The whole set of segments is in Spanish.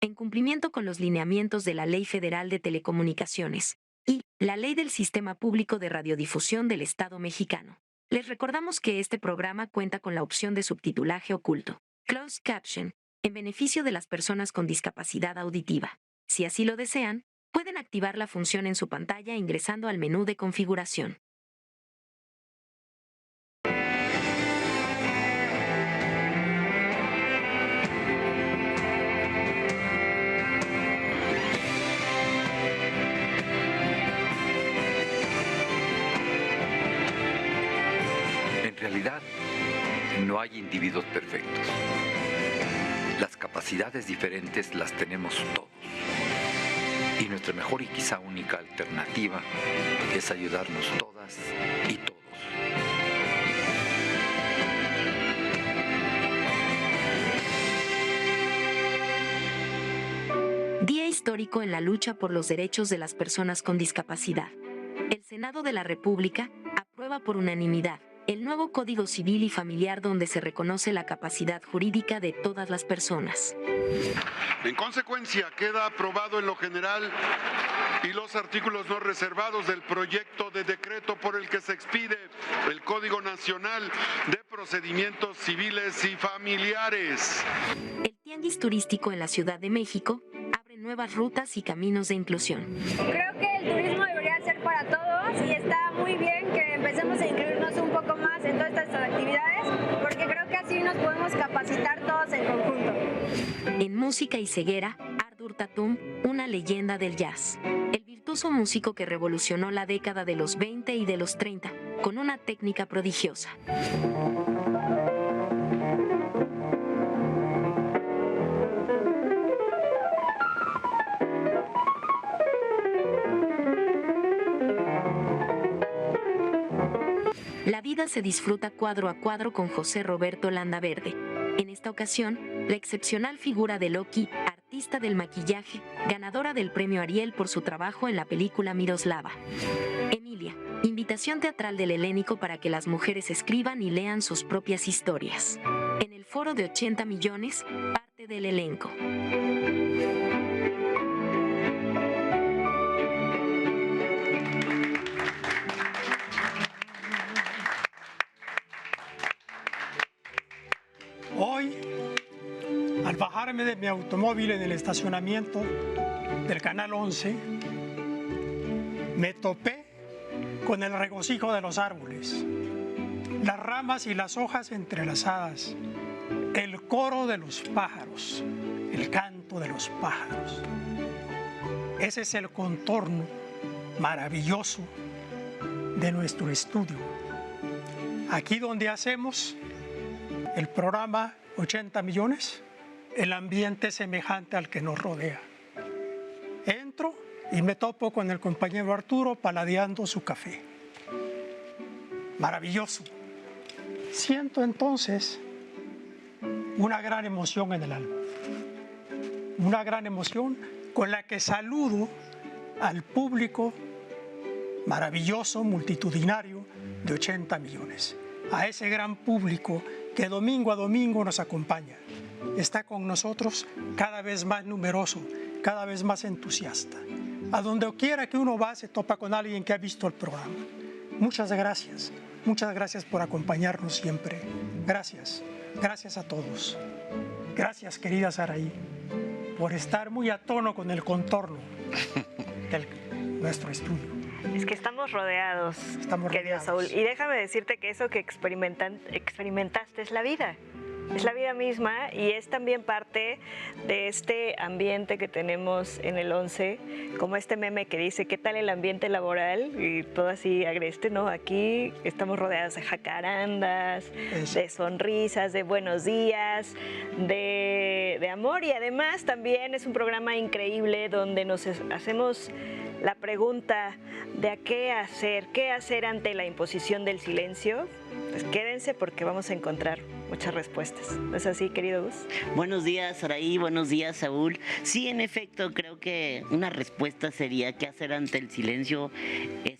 en cumplimiento con los lineamientos de la Ley Federal de Telecomunicaciones y la Ley del Sistema Público de Radiodifusión del Estado mexicano. Les recordamos que este programa cuenta con la opción de subtitulaje oculto, closed caption, en beneficio de las personas con discapacidad auditiva. Si así lo desean, pueden activar la función en su pantalla ingresando al menú de configuración. En realidad, no hay individuos perfectos. Las capacidades diferentes las tenemos todos. Y nuestra mejor y quizá única alternativa es ayudarnos todas y todos. Día histórico en la lucha por los derechos de las personas con discapacidad. El Senado de la República aprueba por unanimidad el nuevo Código Civil y Familiar donde se reconoce la capacidad jurídica de todas las personas. En consecuencia, queda aprobado en lo general y los artículos no reservados del proyecto de decreto por el que se expide el Código Nacional de Procedimientos Civiles y Familiares. El tianguis turístico en la Ciudad de México abre nuevas rutas y caminos de inclusión. Creo que el turismo debería ser para todos y está muy bien que empecemos a incluirnos un poco más en todas estas actividades porque creo que así nos podemos capacitar todos en conjunto. En música y ceguera, Artur Tatum, una leyenda del jazz. El virtuoso músico que revolucionó la década de los 20 y de los 30, con una técnica prodigiosa. La vida se disfruta cuadro a cuadro con José Roberto Landaverde. En esta ocasión, la excepcional figura de Loki, artista del maquillaje, ganadora del premio Ariel por su trabajo en la película Miroslava. Emilia, invitación teatral del Helénico para que las mujeres escriban y lean sus propias historias. En el foro de 80 millones, parte del elenco. Hoy, al bajarme de mi automóvil en el estacionamiento del Canal 11, me topé con el regocijo de los árboles, las ramas y las hojas entrelazadas, el coro de los pájaros, el canto de los pájaros. Ese es el contorno maravilloso de nuestro estudio. Aquí donde hacemos el programa 80 millones, el ambiente es semejante al que nos rodea. Entro y me topo con el compañero Arturo paladeando su café. Maravilloso. Siento entonces una gran emoción en el alma. Una gran emoción con la que saludo al público maravilloso, multitudinario de 80 millones. A ese gran público que domingo a domingo nos acompaña. Está con nosotros cada vez más numeroso, cada vez más entusiasta. A donde quiera que uno va se topa con alguien que ha visto el programa. Muchas gracias por acompañarnos siempre. Gracias a todos. Gracias, querida Saraí, por estar muy a tono con el contorno de nuestro estudio. Es que estamos rodeados, querido Saúl. Y déjame decirte que eso que experimentaste es la vida. Es la vida misma y es también parte de este ambiente que tenemos en el 11, como este meme que dice, ¿qué tal el ambiente laboral? Y todo así agreste, ¿no? Aquí estamos rodeados de jacarandas, de sonrisas, de buenos días, de amor y además también es un programa increíble donde nos hacemos la pregunta de a qué hacer ante la imposición del silencio. Pues quédense porque vamos a encontrar muchas respuestas. ¿No es así, querido Gus? Buenos días, Saraí, buenos días, Saúl. Sí, en efecto, creo que una respuesta sería qué hacer ante el silencio,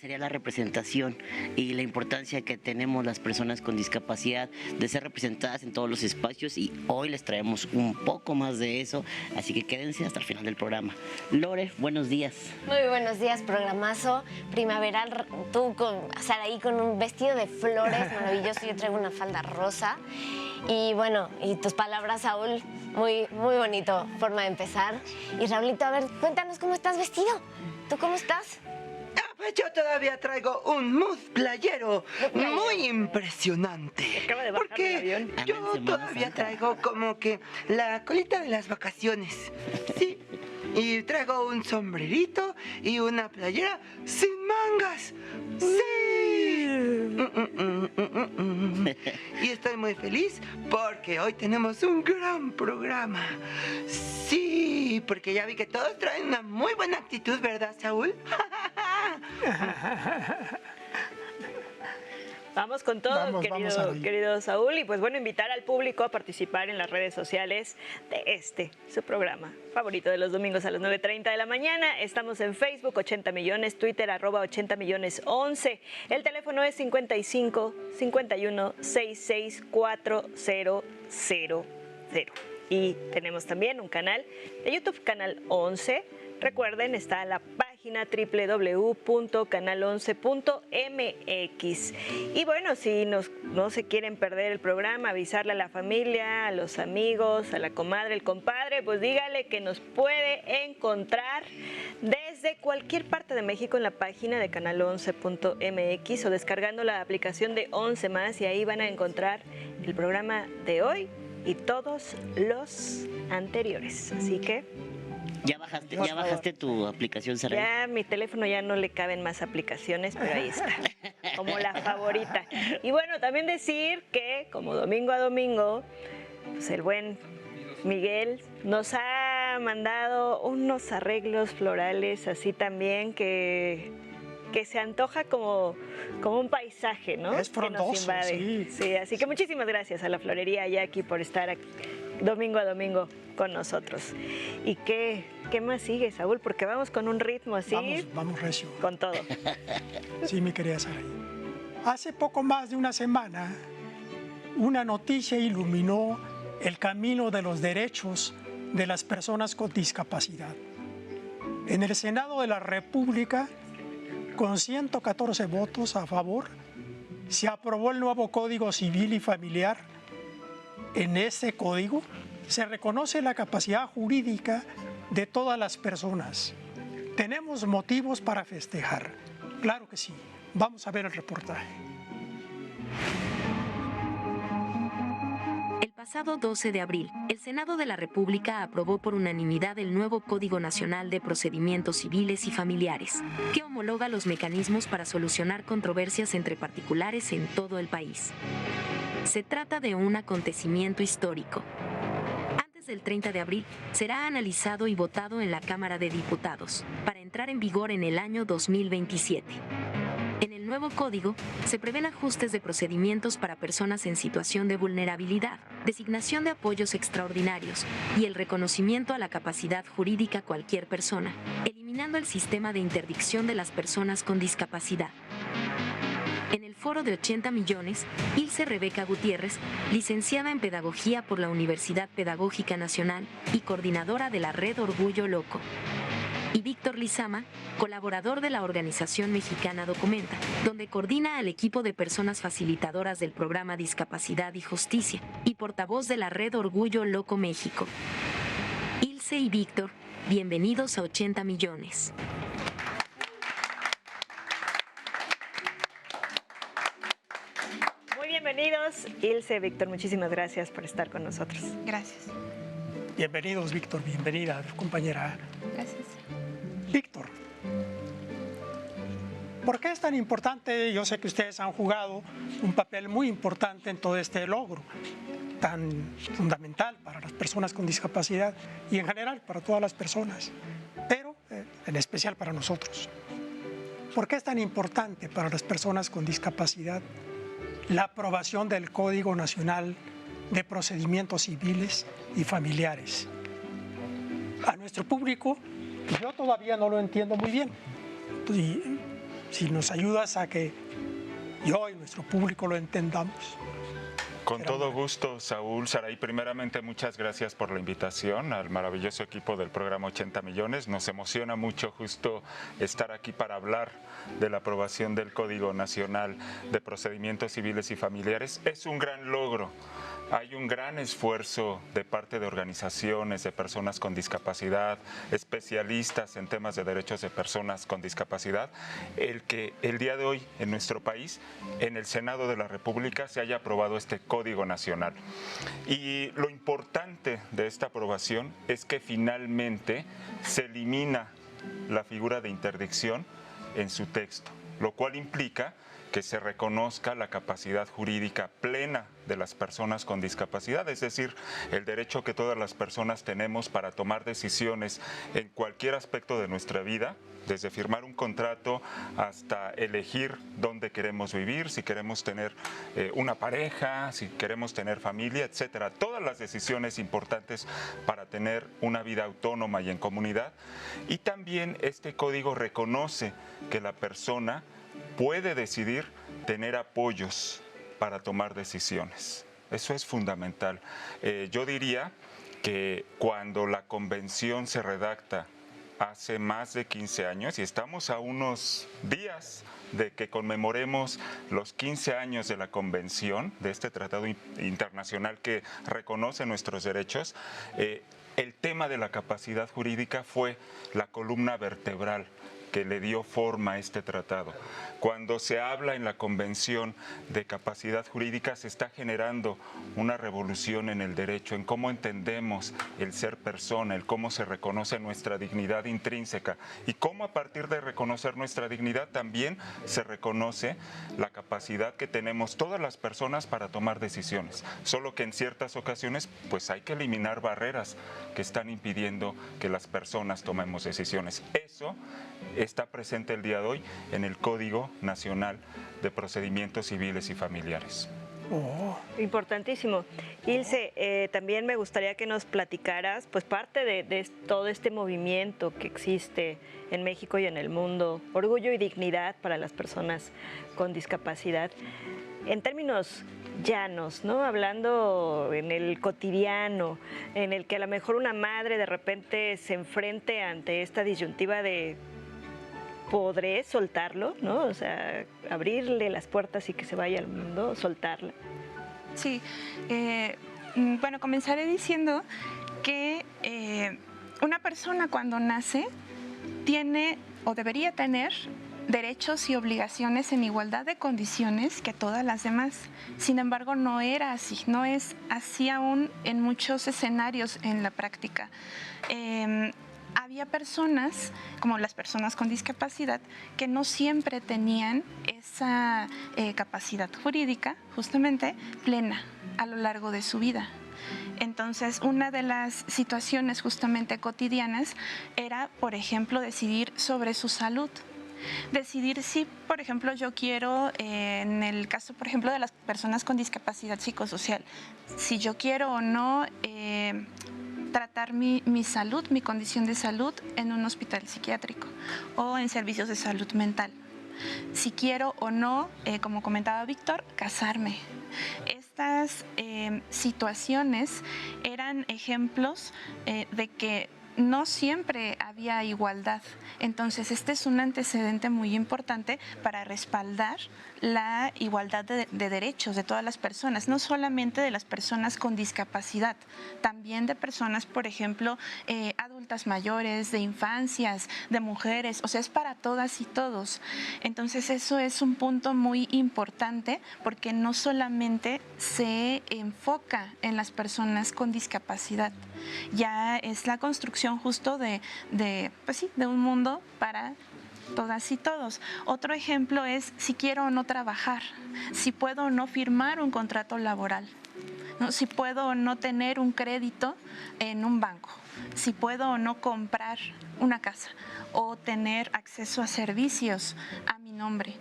sería la representación y la importancia que tenemos las personas con discapacidad de ser representadas en todos los espacios, y hoy les traemos un poco más de eso, así que quédense hasta el final del programa. Lore, buenos días. Muy buenos días, programazo primaveral, tú con Saraí con un vestido de flores maravilloso, yo traigo una falda rosa. Y bueno, y tus palabras, Saúl, muy bonito, forma de empezar. Y Raulito, a ver, cuéntanos cómo estás vestido. ¿Tú cómo estás? Pues yo todavía traigo un mood playero muy impresionante. Acaba de bajar del avión. Porque yo todavía traigo como que la colita de las vacaciones. Sí. Y traigo un sombrerito y una playera sin mangas. ¡Sí! Y estoy muy feliz porque hoy tenemos un gran programa. Sí, porque ya vi que todos traen una muy buena actitud, ¿verdad, Saúl? Vamos con todo, querido Saúl. Y pues bueno, invitar al público a participar en las redes sociales de su programa favorito de los domingos a las 9:30 de la mañana. Estamos en Facebook, 80 millones, Twitter, @80 millones 11. El teléfono es 55 51 66 4000. Y tenemos también un canal de YouTube, Canal 11. Recuerden, está la página www.canal11.mx. Y bueno, si no se quieren perder el programa, avisarle a la familia, a los amigos, a la comadre, el compadre, pues dígale que nos puede encontrar desde cualquier parte de México en la página de canal11.mx o descargando la aplicación de 11 más, y ahí van a encontrar el programa de hoy y todos los anteriores. Así que ¿Ya bajaste tu aplicación, Saraí? Ya, mi teléfono ya no le caben más aplicaciones, pero ahí está, como la favorita. Y bueno, también decir que como domingo a domingo, pues el buen Miguel nos ha mandado unos arreglos florales así también que se antoja como un paisaje, ¿no? Es frondoso, que nos invade. Sí, así que muchísimas gracias a la florería Jackie por estar aquí domingo a domingo con nosotros. ¿Y qué más sigue, Saúl? Porque vamos con un ritmo así. Vamos recio. Con todo. Sí, mi querida Saraí. Hace poco más de una semana, una noticia iluminó el camino de los derechos de las personas con discapacidad. En el Senado de la República, con 114 votos a favor, se aprobó el nuevo Código Civil y Familiar. En este código se reconoce la capacidad jurídica de todas las personas. Tenemos motivos para festejar. Claro que sí. Vamos a ver el reportaje. El pasado 12 de abril, el Senado de la República aprobó por unanimidad el nuevo Código Nacional de Procedimientos Civiles y Familiares, que homologa los mecanismos para solucionar controversias entre particulares en todo el país. Se trata de un acontecimiento histórico. Antes del 30 de abril, será analizado y votado en la Cámara de Diputados, para entrar en vigor en el año 2027. En el nuevo código, se prevén ajustes de procedimientos para personas en situación de vulnerabilidad, designación de apoyos extraordinarios y el reconocimiento a la capacidad jurídica cualquier persona, eliminando el sistema de interdicción de las personas con discapacidad. En el foro de 80 millones, Ilse Rebeca Gutiérrez, licenciada en Pedagogía por la Universidad Pedagógica Nacional y coordinadora de la Red Orgullo Loco, y Víctor Lizama, colaborador de la organización mexicana Documenta, donde coordina al equipo de personas facilitadoras del programa Discapacidad y Justicia, y portavoz de la Red Orgullo Loco México. Ilse y Víctor, bienvenidos a 80 millones. Bienvenidos, Ilse, Víctor, muchísimas gracias por estar con nosotros. Gracias. Bienvenidos, Víctor, bienvenida, compañera. Gracias. Víctor, ¿por qué es tan importante? Yo sé que ustedes han jugado un papel muy importante en todo este logro, tan fundamental para las personas con discapacidad y en general para todas las personas, pero en especial para nosotros. ¿Por qué es tan importante para las personas con discapacidad la aprobación del Código Nacional de procedimientos civiles y familiares. A nuestro público, yo todavía no lo entiendo muy bien. Y si nos ayudas a que yo y nuestro público lo entendamos. Con todo gusto, Saúl. Saraí, primeramente muchas gracias por la invitación al maravilloso equipo del programa 80 millones. Nos emociona mucho justo estar aquí para hablar de la aprobación del Código Nacional de Procedimientos Civiles y Familiares. Es un gran logro. Hay un gran esfuerzo de parte de organizaciones, de personas con discapacidad, especialistas en temas de derechos de personas con discapacidad, el que el día de hoy en nuestro país, en el Senado de la República, se haya aprobado este Código Nacional. Y lo importante de esta aprobación es que finalmente se elimina la figura de interdicción en su texto, lo cual implica que se reconozca la capacidad jurídica plena de las personas con discapacidad, es decir, el derecho que todas las personas tenemos para tomar decisiones en cualquier aspecto de nuestra vida, desde firmar un contrato hasta elegir dónde queremos vivir, si queremos tener una pareja, si queremos tener familia, etcétera. Todas las decisiones importantes para tener una vida autónoma y en comunidad. Y también este código reconoce que la persona puede decidir tener apoyos para tomar decisiones. Eso es fundamental. Yo diría que cuando la convención se redacta hace más de 15 años, y estamos a unos días de que conmemoremos los 15 años de la convención, de este tratado internacional que reconoce nuestros derechos, el tema de la capacidad jurídica fue la columna vertebral que le dio forma a este tratado. Cuando se habla en la Convención de Capacidad Jurídica, se está generando una revolución en el derecho, en cómo entendemos el ser persona, el cómo se reconoce nuestra dignidad intrínseca y cómo a partir de reconocer nuestra dignidad también se reconoce la capacidad que tenemos todas las personas para tomar decisiones. Solo que en ciertas ocasiones pues hay que eliminar barreras que están impidiendo que las personas tomemos decisiones. Eso está presente el día de hoy en el Código Nacional de Procedimientos Civiles y Familiares. Importantísimo. Ilse, también me gustaría que nos platicaras pues parte de todo este movimiento que existe en México y en el mundo, orgullo y dignidad para las personas con discapacidad. En términos llanos, ¿no? Hablando en el cotidiano, en el que a lo mejor una madre de repente se enfrente ante esta disyuntiva de ¿podré soltarlo? ¿No? O sea, abrirle las puertas y que se vaya al mundo, soltarla. Sí, bueno, comenzaré diciendo que una persona cuando nace tiene o debería tener derechos y obligaciones en igualdad de condiciones que todas las demás. Sin embargo, no era así, no es así aún en muchos escenarios en la práctica. Había personas, como las personas con discapacidad, que no siempre tenían esa capacidad jurídica, justamente, plena a lo largo de su vida. Entonces, una de las situaciones justamente cotidianas era, por ejemplo, decidir sobre su salud. Decidir si, por ejemplo, yo quiero, en el caso, por ejemplo, de las personas con discapacidad psicosocial, si yo quiero o no tratar mi salud, mi condición de salud en un hospital psiquiátrico o en servicios de salud mental. Si quiero o no, como comentaba Víctor, casarme. Estas situaciones eran ejemplos de que no siempre había igualdad. Entonces, este es un antecedente muy importante para respaldar la igualdad de derechos de todas las personas, no solamente de las personas con discapacidad, también de personas, por ejemplo, adultas mayores, de infancias, de mujeres, o sea, es para todas y todos. Entonces, eso es un punto muy importante porque no solamente se enfoca en las personas con discapacidad, ya es la construcción justo de un mundo para todas y todos. Otro ejemplo es si quiero o no trabajar, si puedo o no firmar un contrato laboral, ¿no? Si puedo o no tener un crédito en un banco, si puedo o no comprar una casa o tener acceso a servicios a mi nombre.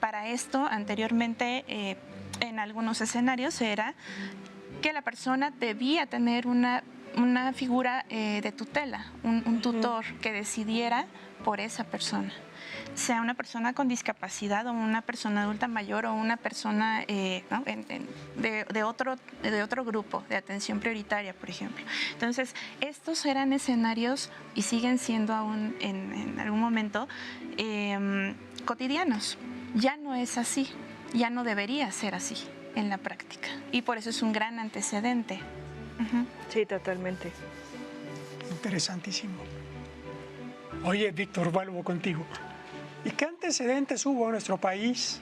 Para esto, anteriormente, en algunos escenarios era que la persona debía tener una figura de tutela, un tutor que decidiera por esa persona, sea una persona con discapacidad o una persona adulta mayor o una persona ¿no? de otro grupo de atención prioritaria, por ejemplo. Entonces, estos eran escenarios y siguen siendo aún en algún momento cotidianos. Ya no es así, ya no debería ser así en la práctica y por eso es un gran antecedente. Sí, totalmente. Interesantísimo. Oye, Víctor, vuelvo contigo. ¿Y qué antecedentes hubo en nuestro país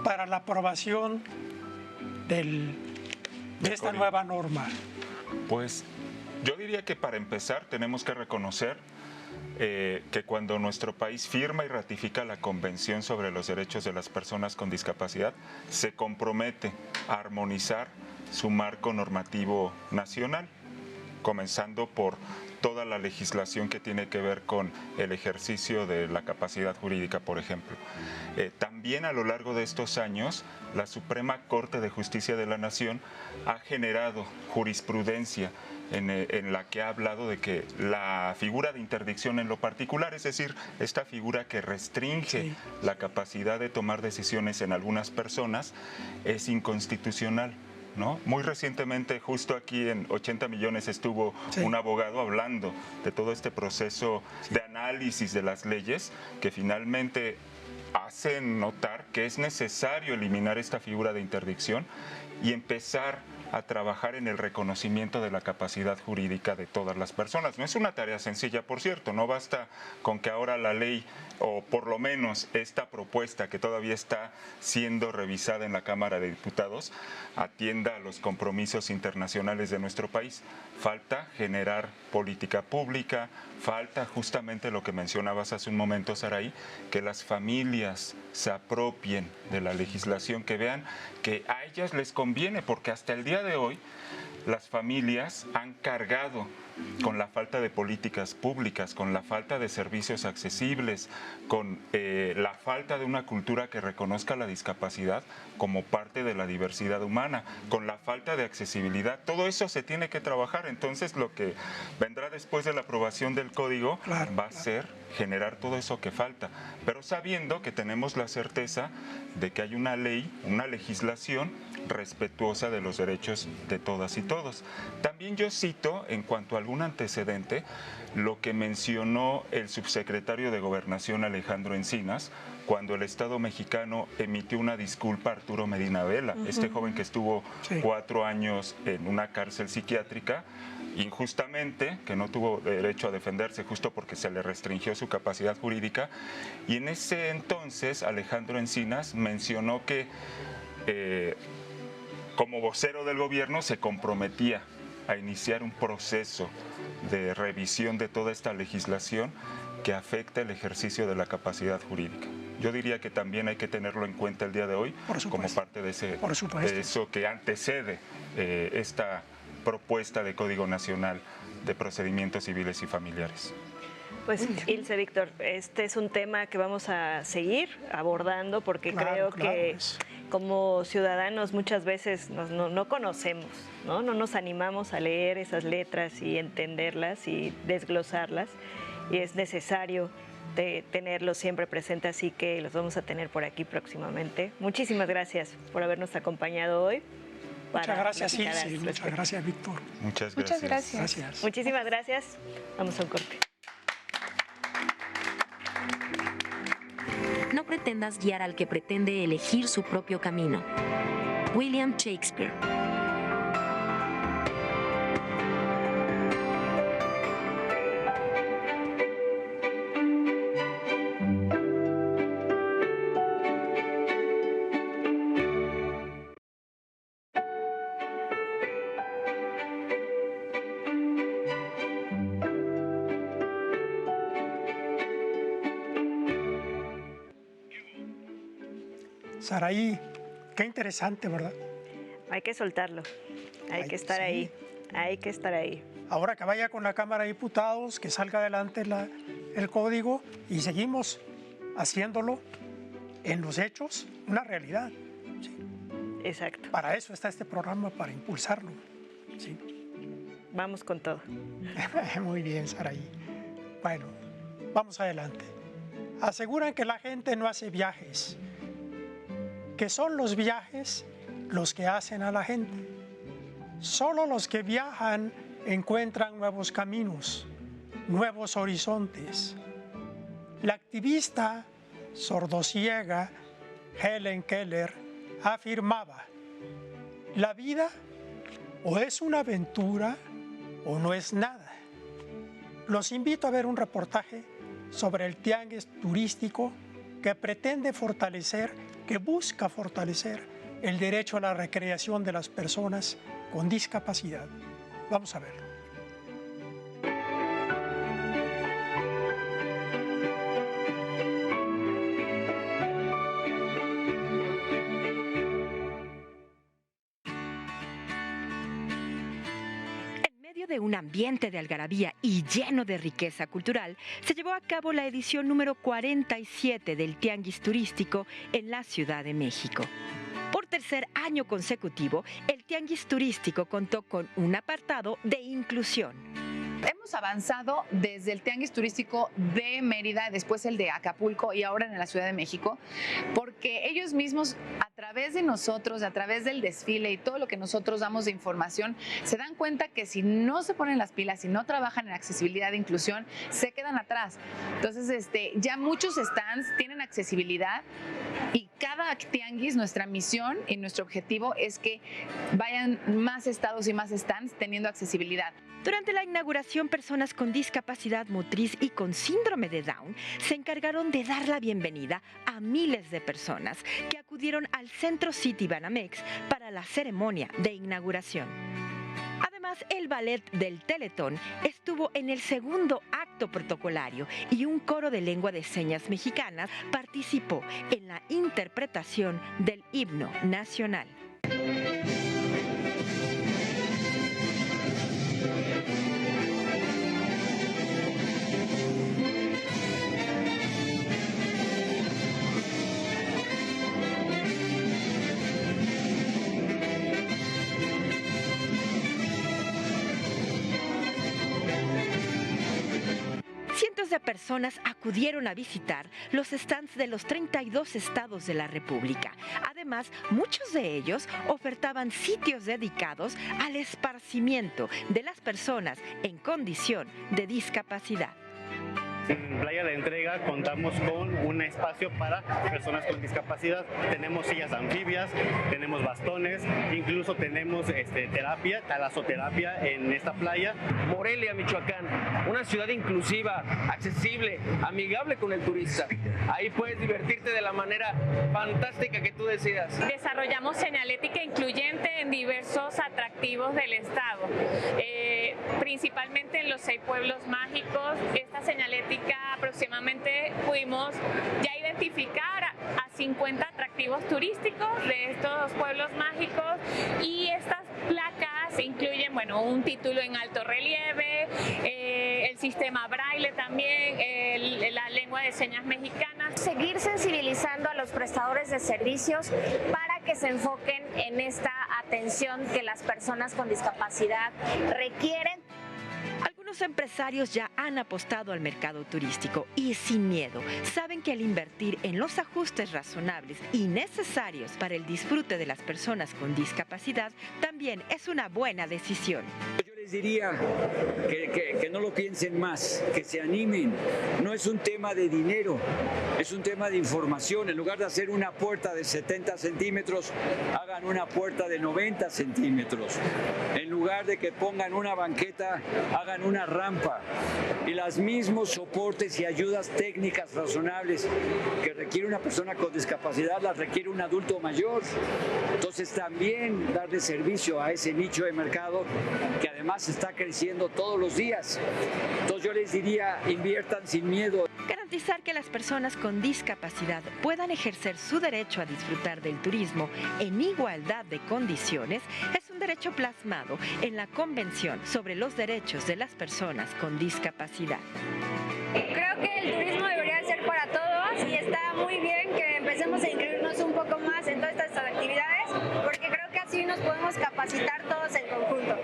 para la aprobación de esta nueva norma? Pues yo diría que para empezar tenemos que reconocer que cuando nuestro país firma y ratifica la Convención sobre los Derechos de las Personas con Discapacidad, se compromete a armonizar su marco normativo nacional, comenzando por toda la legislación que tiene que ver con el ejercicio de la capacidad jurídica, por ejemplo. También a lo largo de estos años, la Suprema Corte de Justicia de la Nación ha generado jurisprudencia en la que ha hablado de que la figura de interdicción en lo particular, es decir, esta figura que restringe la capacidad de tomar decisiones en algunas personas, es inconstitucional, ¿no? Muy recientemente, justo aquí en 80 millones, estuvo un abogado hablando de todo este proceso de análisis de las leyes que finalmente hacen notar que es necesario eliminar esta figura de interdicción y empezar a trabajar en el reconocimiento de la capacidad jurídica de todas las personas. No es una tarea sencilla, por cierto, no basta con que ahora la ley, o por lo menos esta propuesta que todavía está siendo revisada en la Cámara de Diputados, atienda a los compromisos internacionales de nuestro país. Falta generar política pública, falta justamente lo que mencionabas hace un momento, Saraí, que las familias se apropien de la legislación, que vean que a ellas les conviene, porque hasta el día de hoy las familias han cargado con la falta de políticas públicas, con la falta de servicios accesibles, con la falta de una cultura que reconozca la discapacidad como parte de la diversidad humana, con la falta de accesibilidad. Todo eso se tiene que trabajar. Entonces, lo que vendrá después de la aprobación del código va a ser generar todo eso que falta, pero sabiendo que tenemos la certeza de que hay una ley, una legislación respetuosa de los derechos de todas y todos. También yo cito, en cuanto a algún antecedente, lo que mencionó el subsecretario de Gobernación Alejandro Encinas cuando el Estado mexicano emitió una disculpa a Arturo Medina Vela, este joven que estuvo 4 años en una cárcel psiquiátrica injustamente, que no tuvo derecho a defenderse justo porque se le restringió su capacidad jurídica, y en ese entonces Alejandro Encinas mencionó que como vocero del gobierno se comprometía a iniciar un proceso de revisión de toda esta legislación que afecta el ejercicio de la capacidad jurídica. Yo diría que también hay que tenerlo en cuenta el día de hoy como parte de eso que antecede esta propuesta de Código Nacional de Procedimientos Civiles y Familiares. Pues Ilse, Víctor, este es un tema que vamos a seguir abordando porque creo que como ciudadanos muchas veces no conocemos, ¿no? No nos animamos a leer esas letras y entenderlas y desglosarlas, y es necesario tenerlo siempre presente, así que los vamos a tener por aquí próximamente. Muchísimas gracias por habernos acompañado hoy. Muchas gracias, Ilse. Muchas gracias, Víctor. Muchas gracias. Muchas gracias. Muchísimas gracias. Vamos a un corte. No pretendas guiar al que pretende elegir su propio camino. William Shakespeare. Saraí, qué interesante, ¿verdad? Hay que soltarlo, hay que estar ahí, hay que estar ahí. Ahora que vaya con la Cámara de Diputados, que salga adelante el código y seguimos haciéndolo en los hechos una realidad. Sí. Exacto. Para eso está este programa, para impulsarlo. ¿Sí? Vamos con todo. Muy bien, Saraí. Bueno, vamos adelante. Aseguran que la gente no hace viajes, que son los viajes los que hacen a la gente. Solo los que viajan encuentran nuevos caminos, nuevos horizontes. La activista sordociega Helen Keller afirmaba: la vida o es una aventura o no es nada. Los invito a ver un reportaje sobre el tianguis turístico que busca fortalecer el derecho a la recreación de las personas con discapacidad. Vamos a verlo. De un ambiente de algarabía y lleno de riqueza cultural, se llevó a cabo la edición número 47 del Tianguis Turístico en la Ciudad de México. Por tercer año consecutivo, el Tianguis Turístico contó con un apartado de inclusión. Hemos avanzado desde el Tianguis Turístico de Mérida, después el de Acapulco y ahora en la Ciudad de México, porque ellos mismos, a través de nosotros, a través del desfile y todo lo que nosotros damos de información, se dan cuenta que si no se ponen las pilas, si no trabajan en accesibilidad e inclusión, se quedan atrás. Entonces, ya muchos stands tienen accesibilidad y cada tianguis, nuestra misión y nuestro objetivo es que vayan más estados y más stands teniendo accesibilidad. Durante la inauguración, personas con discapacidad motriz y con síndrome de Down se encargaron de dar la bienvenida a miles de personas que acudieron al Centro City Banamex para la ceremonia de inauguración. Además, el ballet del Teletón estuvo en el segundo acto protocolario y un coro de lengua de señas mexicanas participó en la interpretación del himno nacional. Cientos de personas acudieron a visitar los stands de los 32 estados de la República. Además, muchos de ellos ofertaban sitios dedicados al esparcimiento de las personas en condición de discapacidad. En Playa La Entrega contamos con un espacio para personas con discapacidad. Tenemos sillas anfibias, tenemos bastones, incluso tenemos terapia, talasoterapia en esta playa. Morelia, Michoacán, una ciudad inclusiva, accesible, amigable con el turista. Ahí puedes divertirte de la manera fantástica que tú decidas. Desarrollamos señalética incluyente en diversos atractivos del estado, principalmente en los 6 pueblos mágicos. Esta señalética aproximadamente pudimos ya identificar a 50 atractivos turísticos de estos pueblos mágicos, y estas placas incluyen, un título en alto relieve, el sistema braille también, la lengua de señas mexicana. Seguir sensibilizando a los prestadores de servicios para que se enfoquen en esta atención que las personas con discapacidad requieren. Algunos empresarios ya han apostado al mercado turístico y sin miedo saben que al invertir en los ajustes razonables y necesarios para el disfrute de las personas con discapacidad también es una buena decisión. Yo les diría que no lo piensen más, que se animen. No es un tema de dinero, es un tema de información. En lugar de hacer una puerta de 70 centímetros, hagan una puerta de 90 centímetros. En lugar de que pongan una banqueta, hagan una rampa. Y los mismos soportes y ayudas técnicas razonables que requiere una persona con discapacidad las requiere un adulto mayor. Entonces también darle servicio a ese nicho de mercado que además está creciendo todos los días. Entonces yo les diría, inviertan sin miedo. Garantizar que las personas con discapacidad puedan ejercer su derecho a disfrutar del turismo en igualdad de condiciones es un derecho plasmado en la Convención sobre los Derechos de las Personas con Discapacidad. Creo que el turismo debería ser para todos y está muy bien que empecemos a incluirnos un poco más en todas estas actividades porque creo que así nos podemos capacitar todos en conjunto.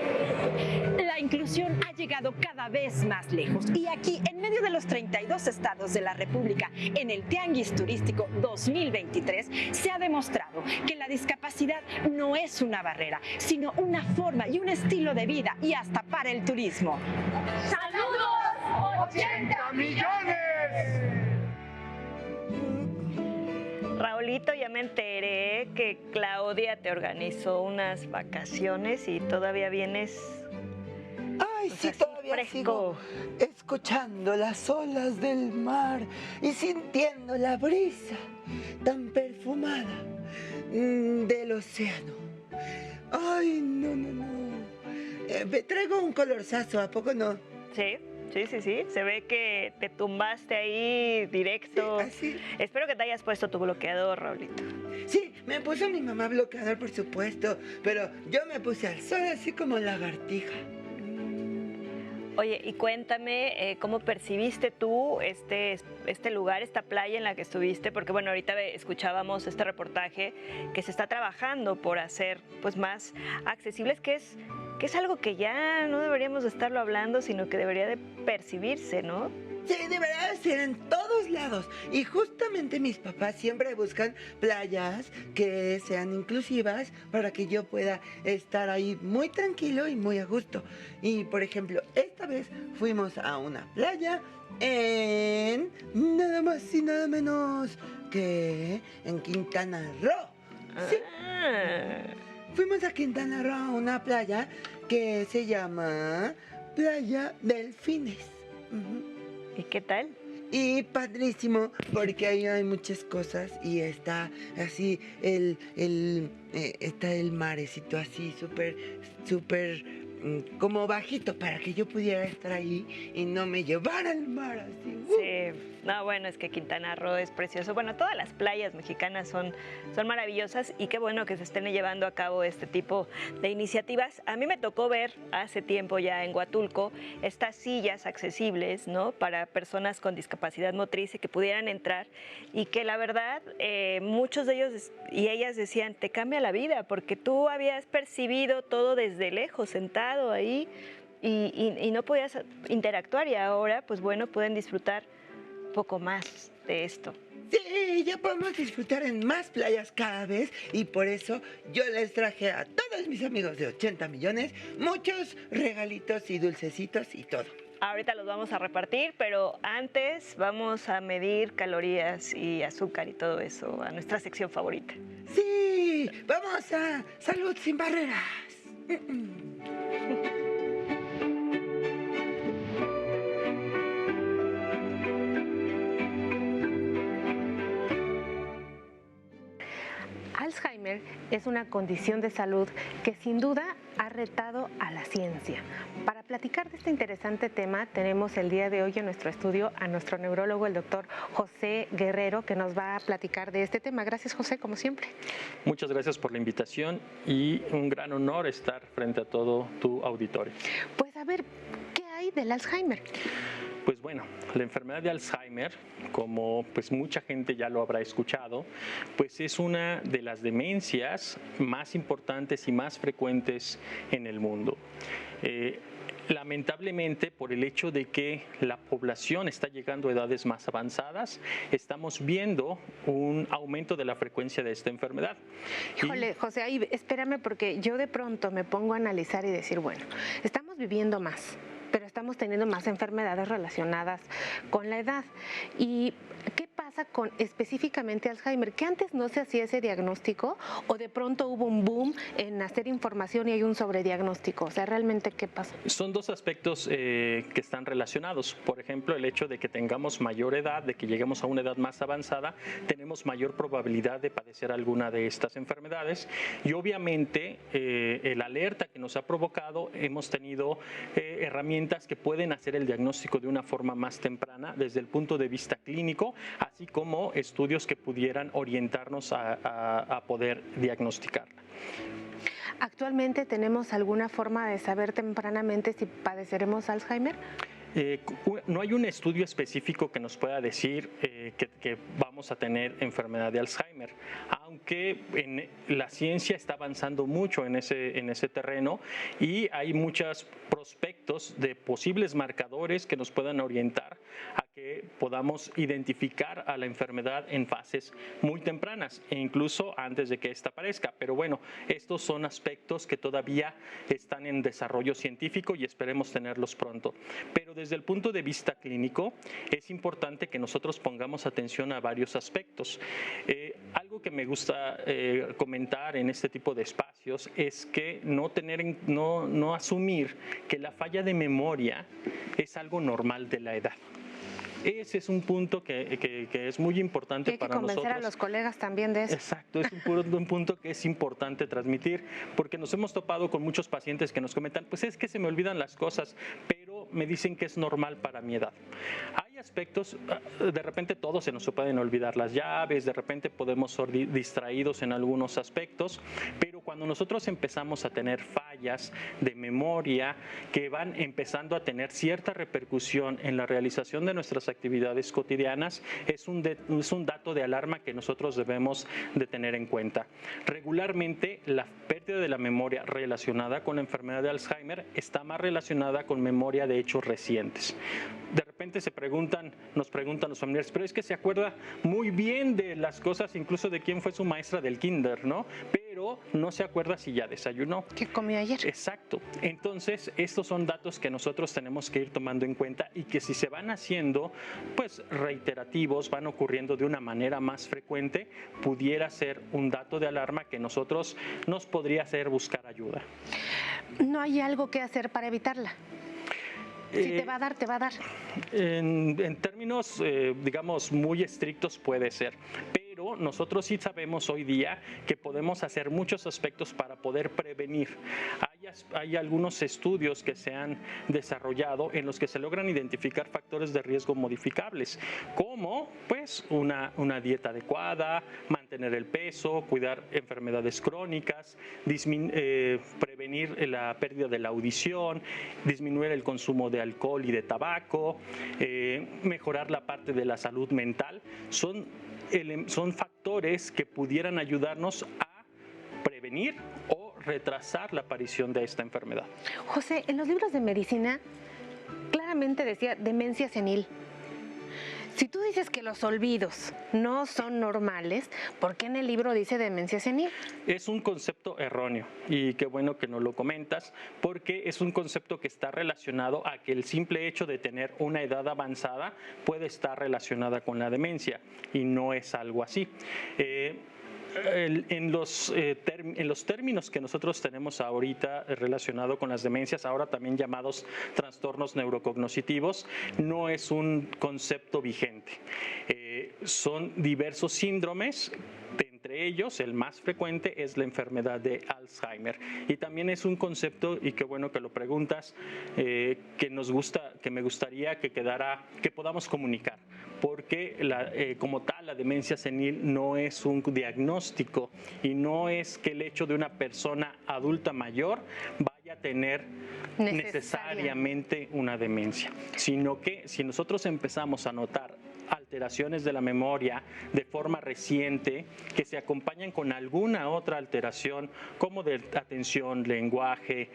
La inclusión ha llegado cada vez más lejos y aquí, en medio de los 32 estados de la República, en el Tianguis Turístico 2023, se ha demostrado que la discapacidad no es una barrera, sino una forma y un estilo de vida y hasta para el turismo. ¡Saludos, 80 millones! Raulito, ya me enteré que Claudia te organizó unas vacaciones y todavía vienes. Ay, sí, todavía sigo escuchando las olas del mar y sintiendo la brisa tan perfumada del océano. Ay, no. Traigo un colorzazo, ¿a poco no? Sí. Se ve que te tumbaste ahí directo. Sí, así. Espero que te hayas puesto tu bloqueador, Raulito. Sí, me puso mi mamá bloqueador, por supuesto, pero yo me puse al sol así como lagartija. Oye, y cuéntame cómo percibiste tú este lugar, esta playa en la que estuviste, porque bueno, ahorita escuchábamos este reportaje que se está trabajando por hacer pues más accesibles, que es algo que ya no deberíamos de estarlo hablando, sino que debería de percibirse, ¿no? Sí, debería de ser en todos lados. Y justamente mis papás siempre buscan playas que sean inclusivas para que yo pueda estar ahí muy tranquilo y muy a gusto. Y por ejemplo, esta vez fuimos a una playa en nada más y nada menos que en Quintana Roo. Sí. Fuimos a Quintana Roo, a una playa que se llama Playa Delfines. ¿Y qué tal? Y padrísimo, porque ahí hay muchas cosas y está así está el marecito así súper como bajito para que yo pudiera estar ahí y no me llevara el mar así. Sí, no, bueno, es que Quintana Roo es precioso. Bueno, todas las playas mexicanas son maravillosas y qué bueno que se estén llevando a cabo este tipo de iniciativas. A mí me tocó ver hace tiempo ya en Huatulco estas sillas accesibles, ¿no? Para personas con discapacidad motriz y que pudieran entrar y que la verdad muchos de ellos y ellas decían, te cambia la vida porque tú habías percibido todo desde lejos, sentado ahí y no podías interactuar y ahora pues bueno pueden disfrutar un poco más de esto. Sí, ya podemos disfrutar en más playas cada vez y por eso yo les traje a todos mis amigos de 80 millones muchos regalitos y dulcecitos y todo. Ahorita los vamos a repartir, pero antes vamos a medir calorías y azúcar y todo eso a nuestra sección favorita. Sí, vamos a Salud Sin Barreras. Alzheimer es una condición de salud que sin duda ha retado a la ciencia. Para platicar de este interesante tema tenemos el día de hoy en nuestro estudio a nuestro neurólogo, el doctor José Guerrero, que nos va a platicar de este tema. Gracias, José, como siempre. Muchas gracias por la invitación y un gran honor estar frente a todo tu auditorio. Pues a ver, ¿qué hay del Alzheimer? Pues bueno, la enfermedad de Alzheimer, como pues mucha gente ya lo habrá escuchado, pues es una de las demencias más importantes y más frecuentes en el mundo. Lamentablemente, por el hecho de que la población está llegando a edades más avanzadas, estamos viendo un aumento de la frecuencia de esta enfermedad. Híjole, José, ahí espérame porque yo de pronto me pongo a analizar y decir, bueno, estamos viviendo más, pero estamos teniendo más enfermedades relacionadas con la edad. ¿Y qué pasa con específicamente Alzheimer? ¿Que antes no se hacía ese diagnóstico o de pronto hubo un boom en hacer información y hay un sobrediagnóstico? O sea, ¿realmente qué pasa? Son dos aspectos que están relacionados. Por ejemplo, el hecho de que tengamos mayor edad, de que lleguemos a una edad más avanzada, tenemos mayor probabilidad de padecer alguna de estas enfermedades. Y obviamente, el alerta que nos ha provocado, hemos tenido herramientas que pueden hacer el diagnóstico de una forma más temprana desde el punto de vista clínico, así como estudios que pudieran orientarnos a poder diagnosticarla. ¿Actualmente tenemos alguna forma de saber tempranamente si padeceremos Alzheimer? No hay un estudio específico que nos pueda decir que vamos a tener enfermedad de Alzheimer, aunque la ciencia está avanzando mucho en ese terreno y hay muchos prospectos de posibles marcadores que nos puedan orientar a que podamos identificar a la enfermedad en fases muy tempranas e incluso antes de que esta aparezca. Pero bueno, estos son aspectos que todavía están en desarrollo científico y esperemos tenerlos pronto. Pero desde el punto de vista clínico, es importante que nosotros pongamos atención a varios aspectos. Algo que me gusta comentar en este tipo de espacios es que no asumir que la falla de memoria es algo normal de la edad. Ese es un punto que es muy importante para nosotros. Hay que convencer a los colegas también de eso. Exacto, es un punto que es importante transmitir, porque nos hemos topado con muchos pacientes que nos comentan, pues es que se me olvidan las cosas, pero me dicen que es normal para mi edad. Hay aspectos, de repente todos se nos pueden olvidar las llaves, de repente podemos ser distraídos en algunos aspectos, pero cuando nosotros empezamos a tener fallas de memoria que van empezando a tener cierta repercusión en la realización de nuestras actividades cotidianas, es un dato de alarma que nosotros debemos de tener en cuenta. Regularmente, la pérdida de la memoria relacionada con la enfermedad de Alzheimer está más relacionada con memoria de hechos recientes. De repente nos preguntan los familiares, pero es que se acuerda muy bien de las cosas, incluso de quién fue su maestra del kinder, ¿no? Pero no se acuerda si ya desayunó. ¿Qué comió ayer? Exacto. Entonces, estos son datos que nosotros tenemos que ir tomando en cuenta y que si se van haciendo, pues reiterativos, van ocurriendo de una manera más frecuente, pudiera ser un dato de alarma que nos podría hacer buscar ayuda. ¿No hay algo que hacer para evitarla? Si te va a dar, te va a dar. En términos, digamos, muy estrictos puede ser. Pero nosotros sí sabemos hoy día que podemos hacer muchos aspectos para poder prevenir. Hay algunos estudios que se han desarrollado en los que se logran identificar factores de riesgo modificables, como pues una dieta adecuada, mantener el peso, cuidar enfermedades crónicas, prevenir la pérdida de la audición, disminuir el consumo de alcohol y de tabaco, mejorar la parte de la salud mental. Son factores que pudieran ayudarnos a prevenir o retrasar la aparición de esta enfermedad. José, en los libros de medicina claramente decía demencia senil. Si tú dices que los olvidos no son normales, ¿por qué en el libro dice demencia senil? Es un concepto erróneo y qué bueno que nos lo comentas, porque es un concepto que está relacionado a que el simple hecho de tener una edad avanzada puede estar relacionada con la demencia y no es algo así. En los términos que nosotros tenemos ahorita relacionado con las demencias, ahora también llamados trastornos neurocognitivos, no es un concepto vigente. Son diversos síndromes. Entre ellos, el más frecuente es la enfermedad de Alzheimer. Y también es un concepto, y qué bueno que lo preguntas, que me gustaría que podamos comunicar. Porque como tal, la demencia senil no es un diagnóstico y no es que el hecho de una persona adulta mayor vaya a tener necesariamente una demencia, sino que si nosotros empezamos a notar alteraciones de la memoria de forma reciente que se acompañan con alguna otra alteración como de atención, lenguaje,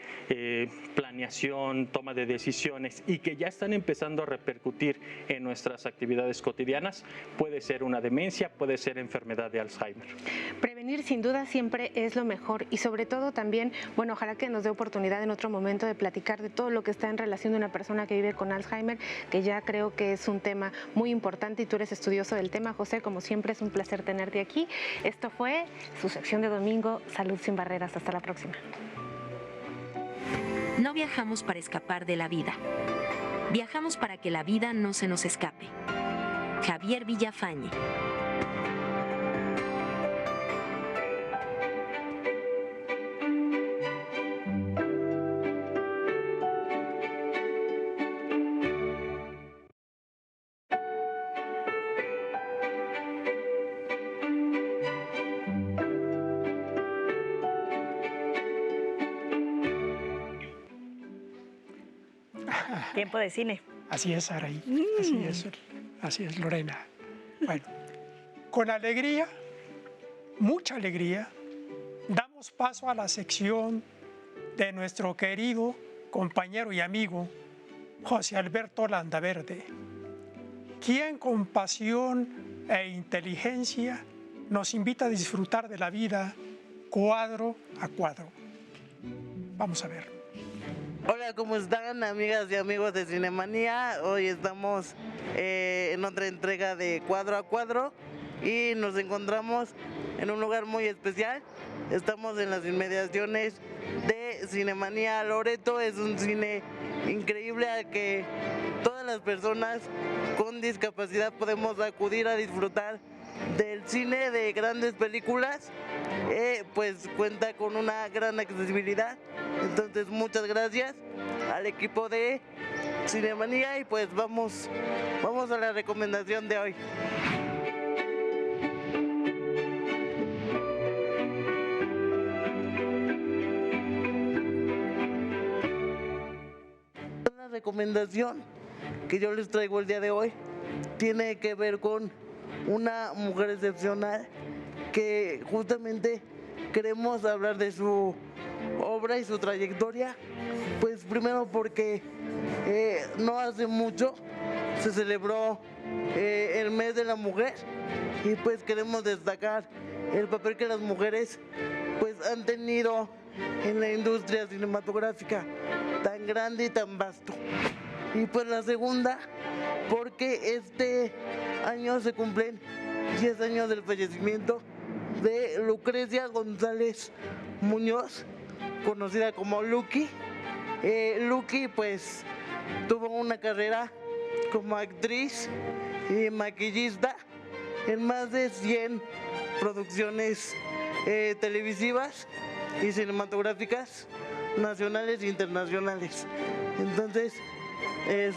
planeación, toma de decisiones y que ya están empezando a repercutir en nuestras actividades cotidianas, puede ser una demencia, puede ser enfermedad de Alzheimer. Prevenir sin duda siempre es lo mejor y sobre todo también, bueno, ojalá que nos dé oportunidad en otro momento de platicar de todo lo que está en relación de una persona que vive con Alzheimer, que ya creo que es un tema muy importante y tú eres estudioso del tema, José. Como siempre es un placer tenerte aquí. Esto fue su sección de domingo, Salud sin Barreras. Hasta la próxima. No viajamos para escapar de la vida. Viajamos para que la vida no se nos escape. Javier Villafañe. Tiempo de cine. Así es, Saraí. Así es, Lorena. Bueno, con alegría, mucha alegría, damos paso a la sección de nuestro querido compañero y amigo José Alberto Landaverde, quien con pasión e inteligencia nos invita a disfrutar de la vida cuadro a cuadro. Vamos a ver. Hola, ¿cómo están, amigas y amigos de Cinemanía? Hoy estamos en otra entrega de Cuadro a Cuadro y nos encontramos en un lugar muy especial. Estamos en las inmediaciones de Cinemanía Loreto. Es un cine increíble al que todas las personas con discapacidad podemos acudir a disfrutar del cine, de grandes películas. Pues cuenta con una gran accesibilidad. Entonces, muchas gracias al equipo de Cinemanía y pues vamos a la recomendación de hoy. La recomendación que yo les traigo el día de hoy tiene que ver con una mujer excepcional que justamente queremos hablar de su obra y su trayectoria, pues primero porque no hace mucho se celebró el mes de la mujer y pues queremos destacar el papel que las mujeres pues han tenido en la industria cinematográfica tan grande y tan vasto. Y pues la segunda, porque este año se cumplen 10 años del fallecimiento de Lucrecia González Muñoz, conocida como Lucky. Lucky pues tuvo una carrera como actriz y maquillista en más de 100 producciones televisivas y cinematográficas nacionales e internacionales. Entonces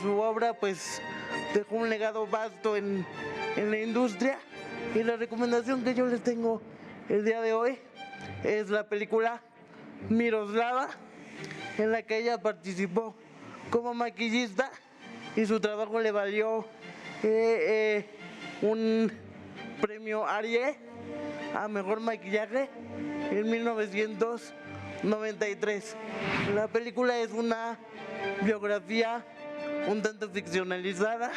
su obra pues dejó un legado vasto en la industria y la recomendación que yo les tengo el día de hoy es la película Miroslava, en la que ella participó como maquillista y su trabajo le valió un premio Ariel a mejor maquillaje en 1993. La película es una biografía un tanto ficcionalizada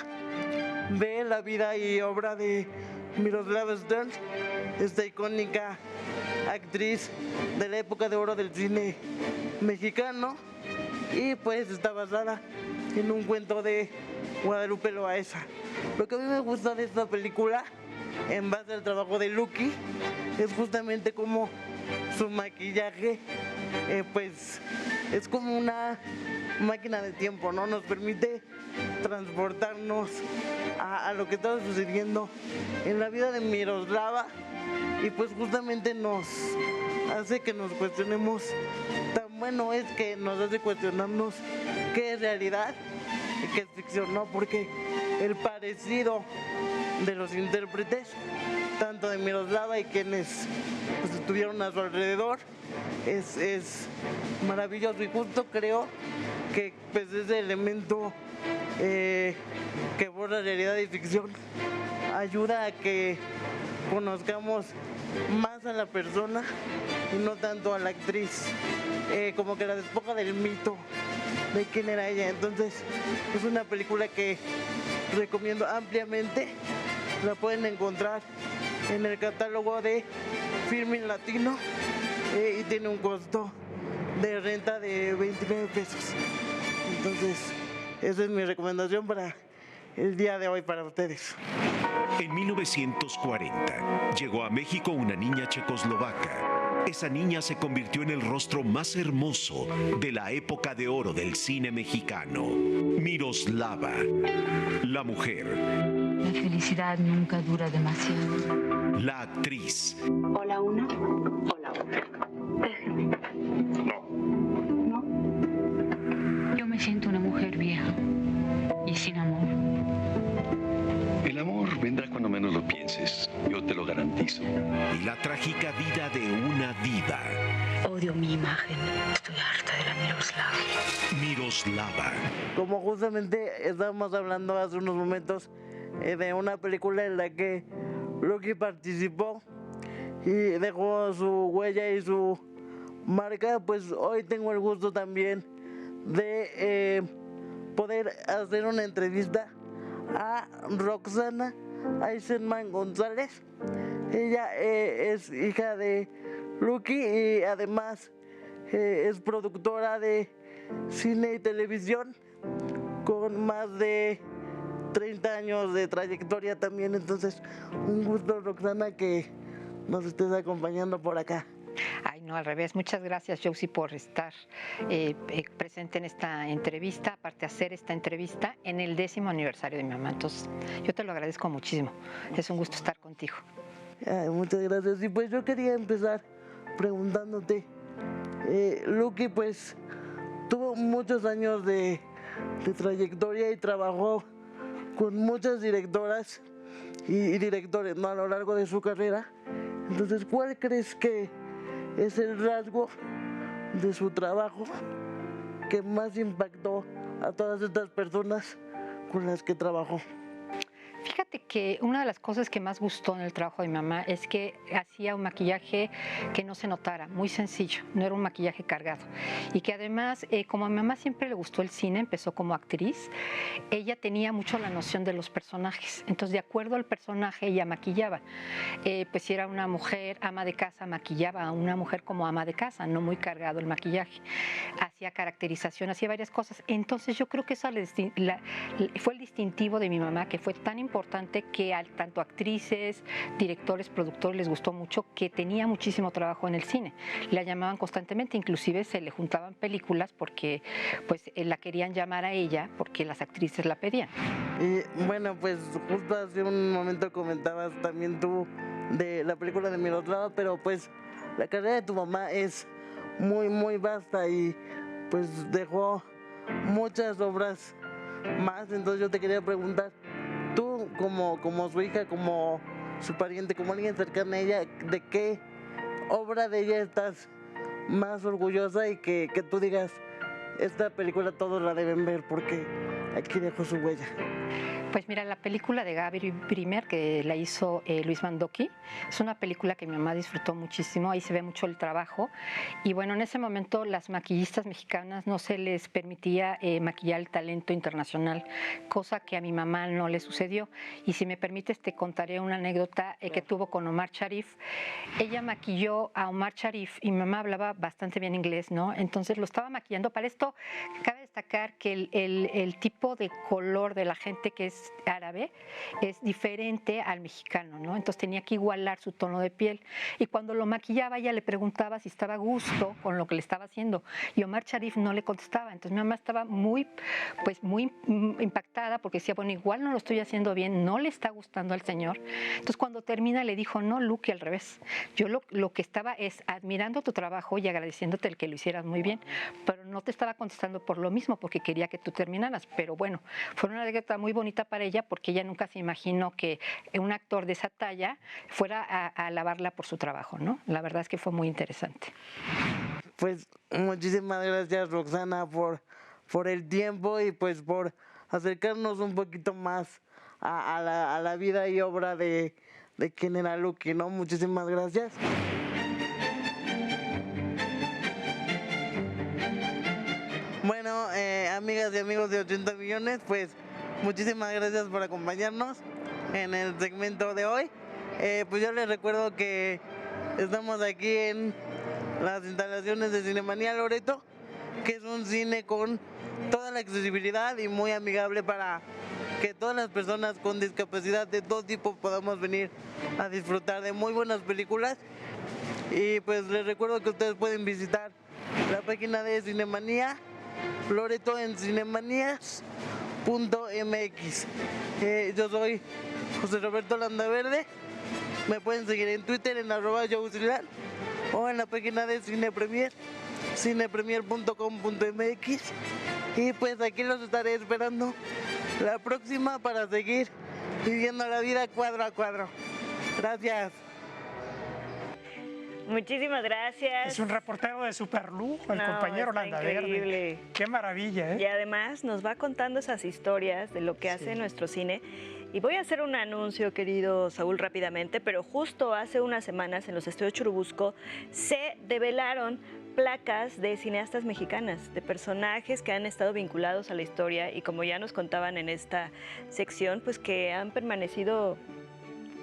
de la vida y obra de Miroslava Stern, esta icónica actriz de la época de oro del cine mexicano, y pues está basada en un cuento de Guadalupe Loaesa. Lo que a mí me gusta de esta película, en base al trabajo de Lucky, es justamente como su maquillaje pues es como una máquina de tiempo, ¿no? Nos permite transportarnos a lo que estaba sucediendo en la vida de Miroslava y pues justamente nos hace que nos cuestionemos. Tan bueno es que nos hace cuestionarnos qué es realidad y qué es ficción, ¿no? Porque el parecido de los intérpretes, tanto de Miroslava y quienes pues, estuvieron a su alrededor, es maravilloso, y justo creo que pues, ese elemento que borra realidad y ficción ayuda a que conozcamos más a la persona y no tanto a la actriz, como que la despoja del mito de quién era ella. Entonces es una película que recomiendo ampliamente. La pueden encontrar en el catálogo de Filmin Latino y tiene un costo de renta de 29 pesos. Entonces esa es mi recomendación para el día de hoy para ustedes. En 1940 llegó a México una niña checoslovaca. Esa niña se convirtió en el rostro más hermoso de la época de oro del cine mexicano. Miroslava, la mujer. La felicidad nunca dura demasiado. La actriz. Hola uno, hola otro. Déjeme. No. Yo me siento una mujer vieja y sin amor. El amor vendrá cuando menos lo pienses, yo te lo garantizo. Y la trágica vida de una diva. Odio mi imagen, estoy harta de la Miroslava. Miroslava. Como justamente estábamos hablando hace unos momentos de una película en la que Lucky participó y dejó su huella y su marca, pues hoy tengo el gusto también de poder hacer una entrevista a Roxana Eisenman González. Ella es hija de Lucky y además es productora de cine y televisión con más de 30 años de trayectoria también. Entonces, un gusto, Roxana, que nos estés acompañando por acá. Ay, no, al revés. Muchas gracias, Josie, por estar presente en esta entrevista, aparte de hacer esta entrevista en el 10º aniversario de mi mamá. Entonces, yo te lo agradezco muchísimo. Es un gusto estar contigo. Ay, muchas gracias. Y pues yo quería empezar preguntándote, Lucky pues tuvo muchos años de trayectoria y trabajó con muchas directoras y directores, ¿no?, a lo largo de su carrera. Entonces, ¿cuál crees que es el rasgo de su trabajo que más impactó a todas estas personas con las que trabajó? Fíjate que una de las cosas que más gustó en el trabajo de mi mamá es que hacía un maquillaje que no se notara, muy sencillo, no era un maquillaje cargado. Y que además, como a mi mamá siempre le gustó el cine, empezó como actriz, ella tenía mucho la noción de los personajes. Entonces, de acuerdo al personaje, ella maquillaba. Pues si era una mujer ama de casa, maquillaba a una mujer como ama de casa, no muy cargado el maquillaje. Hacía caracterización, hacía varias cosas. Entonces, yo creo que eso fue el distintivo de mi mamá, que fue tan importante que a tanto actrices, directores, productores les gustó mucho, que tenía muchísimo trabajo en el cine. La llamaban constantemente, inclusive se le juntaban películas porque pues la querían llamar a ella porque las actrices la pedían. Y bueno, pues justo hace un momento comentabas también tú de la película de Miroslava, pero pues la carrera de tu mamá es muy, muy vasta y pues dejó muchas obras más. Entonces yo te quería preguntar, tú como su hija, como su pariente, como alguien cercano a ella, ¿de qué obra de ella estás más orgullosa y que tú digas, esta película todos la deben ver porque aquí dejó su huella? Pues mira, la película de Gaby Brimer, que la hizo Luis Mandoki, es una película que mi mamá disfrutó muchísimo, ahí se ve mucho el trabajo. Y bueno, en ese momento las maquillistas mexicanas no se les permitía maquillar el talento internacional, cosa que a mi mamá no le sucedió. Y si me permites, te contaré una anécdota que tuvo con Omar Sharif. Ella maquilló a Omar Sharif y mi mamá hablaba bastante bien inglés, ¿no? Entonces lo estaba maquillando. Para esto, cabe destacar que el tipo de color de la gente que es árabe es diferente al mexicano, ¿no? Entonces tenía que igualar su tono de piel. Y cuando lo maquillaba, ella le preguntaba si estaba a gusto con lo que le estaba haciendo. Y Omar Sharif no le contestaba. Entonces mi mamá estaba muy impactada porque decía, bueno, igual no lo estoy haciendo bien, no le está gustando al señor. Entonces cuando termina le dijo, no, Lucky, al revés. Yo lo que estaba es admirando tu trabajo y agradeciéndote el que lo hicieras muy bien, pero no te estaba contestando por lo mismo, porque quería que tú terminaras. Pero bueno, fue una anécdota muy bonita para ella, porque ella nunca se imaginó que un actor de esa talla fuera a alabarla por su trabajo, ¿no? La verdad es que fue muy interesante. Pues muchísimas gracias, Roxana, por el tiempo y pues por acercarnos un poquito más a la vida y obra de quién era Lucky, ¿no? Muchísimas gracias. Bueno, amigas y amigos de 80 millones, pues muchísimas gracias por acompañarnos en el segmento de hoy. Pues yo les recuerdo que estamos aquí en las instalaciones de Cinemanía Loreto, que es un cine con toda la accesibilidad y muy amigable para que todas las personas con discapacidad de todo tipo podamos venir a disfrutar de muy buenas películas. Y pues les recuerdo que ustedes pueden visitar la página de Cinemanía Loreto en cinemanías.mx. Yo soy José Roberto Landaverde. Me pueden seguir en Twitter en @Jousilan o en la página de Cine Premier, cinepremier.com.mx. Y pues aquí los estaré esperando la próxima para seguir viviendo la vida cuadro a cuadro. Gracias. Muchísimas gracias. Es un reportero de superlujo, el compañero Landaverde. Qué maravilla, ¿eh? Y además nos va contando esas historias de lo que hace nuestro cine. Y voy a hacer un anuncio, querido Saúl, rápidamente, pero justo hace unas semanas en los estudios Churubusco se develaron placas de cineastas mexicanas, de personajes que han estado vinculados a la historia y como ya nos contaban en esta sección, pues que han permanecido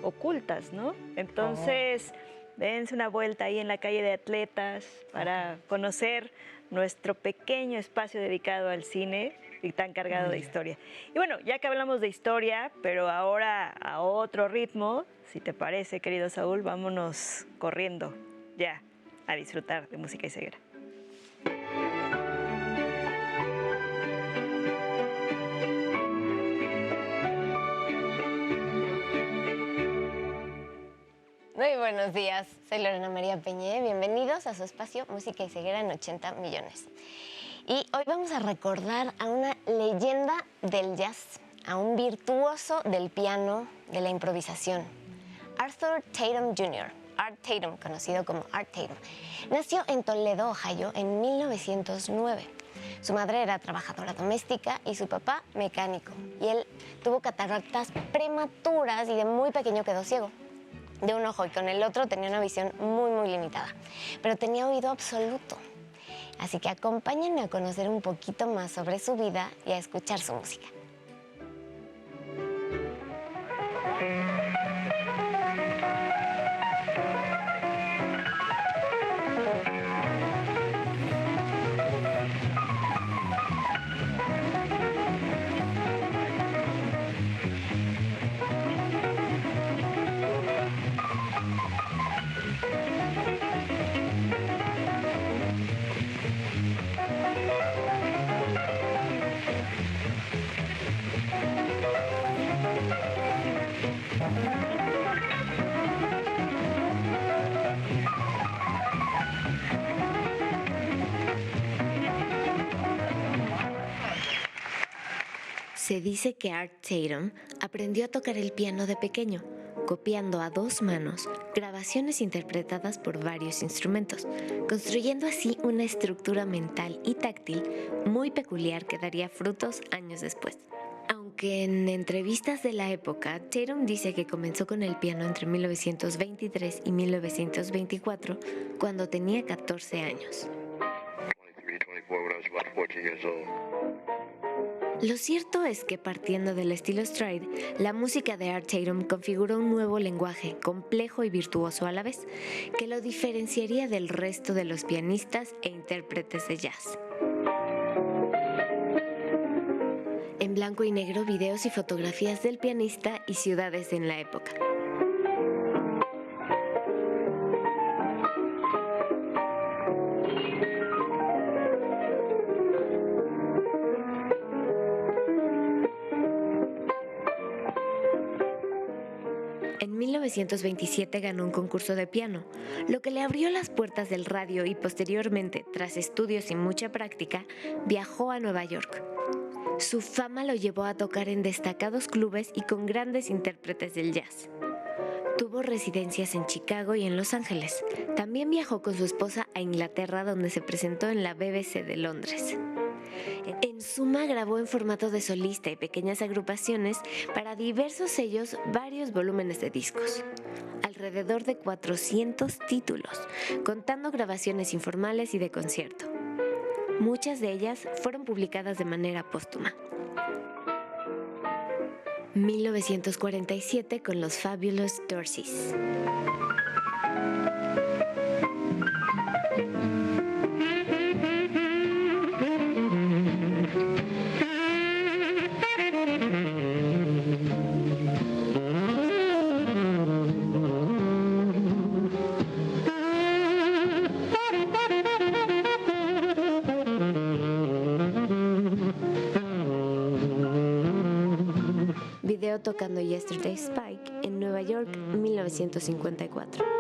ocultas, ¿no? Entonces, dense una vuelta ahí en la calle de Atletas para conocer nuestro pequeño espacio dedicado al cine y tan cargado de historia. Y bueno, ya que hablamos de historia, pero ahora a otro ritmo, si te parece, querido Saúl, vámonos corriendo ya a disfrutar de música y ceguera. Muy buenos días, soy Lorena María Peñé, bienvenidos a su espacio Música y Ceguera en 80 millones. Y hoy vamos a recordar a una leyenda del jazz, a un virtuoso del piano, de la improvisación, Arthur Tatum Jr., Art Tatum, conocido como Art Tatum. Nació en Toledo, Ohio, en 1909. Su madre era trabajadora doméstica y su papá mecánico. Y él tuvo cataratas prematuras y de muy pequeño quedó ciego de un ojo y con el otro tenía una visión muy limitada, pero tenía oído absoluto. Así que acompáñenme a conocer un poquito más sobre su vida y a escuchar su música. Se dice que Art Tatum aprendió a tocar el piano de pequeño, copiando a dos manos grabaciones interpretadas por varios instrumentos, construyendo así una estructura mental y táctil muy peculiar que daría frutos años después. Aunque en entrevistas de la época, Tatum dice que comenzó con el piano entre 1923 y 1924, cuando tenía 14 años. Lo cierto es que partiendo del estilo stride, la música de Art Tatum configuró un nuevo lenguaje, complejo y virtuoso a la vez, que lo diferenciaría del resto de los pianistas e intérpretes de jazz. En blanco y negro, videos y fotografías del pianista y ciudades en la época. En 1927 ganó un concurso de piano, lo que le abrió las puertas del radio y posteriormente, tras estudios y mucha práctica, viajó a Nueva York. Su fama lo llevó a tocar en destacados clubes y con grandes intérpretes del jazz. Tuvo residencias en Chicago y en Los Ángeles. También viajó con su esposa a Inglaterra, donde se presentó en la BBC de Londres. En suma, grabó en formato de solista y pequeñas agrupaciones para diversos sellos varios volúmenes de discos. Alrededor de 400 títulos, contando grabaciones informales y de concierto. Muchas de ellas fueron publicadas de manera póstuma. 1947 con los Fabulous Dorseys. Video tocando Yesterday Spike en Nueva York, 1954.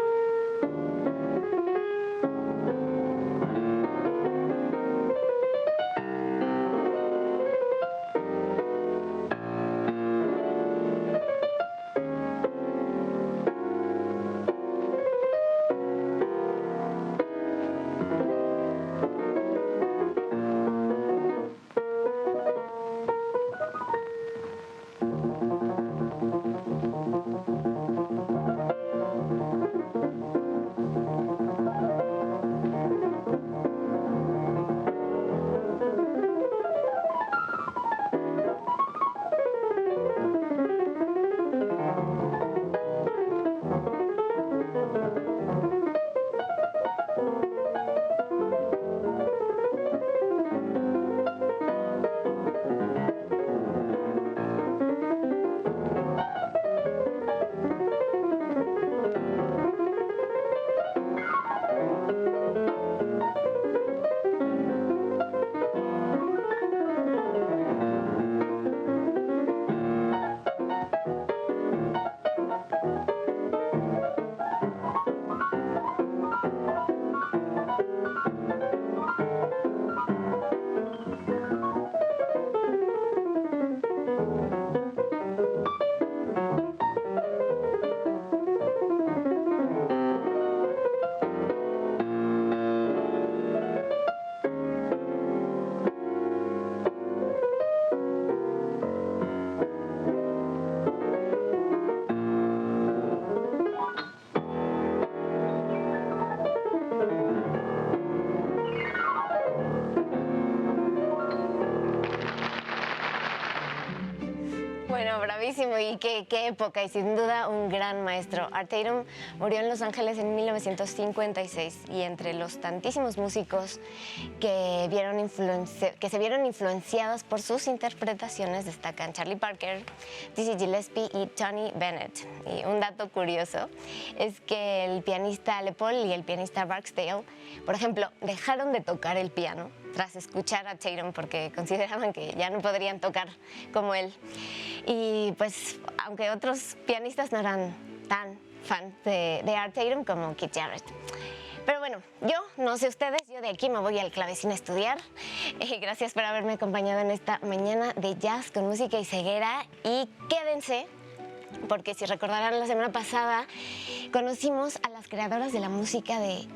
Bueno, bravísimo y qué época, y sin duda un gran maestro. Art Tatum murió en Los Ángeles en 1956 y entre los tantísimos músicos que se vieron influenciados por sus interpretaciones destacan Charlie Parker, Dizzy Gillespie y Tony Bennett. Y un dato curioso es que el pianista Les Paul y el pianista Barksdale, por ejemplo, dejaron de tocar el piano tras escuchar a Tatum porque consideraban que ya no podrían tocar como él. Y pues, aunque otros pianistas no eran tan fans de Art Tatum como Keith Jarrett. Pero bueno, yo, no sé ustedes, yo de aquí me voy al clavecín a estudiar. Gracias por haberme acompañado en esta mañana de jazz con música y ceguera. Y quédense, porque si recordarán la semana pasada, conocimos a las creadoras de la música de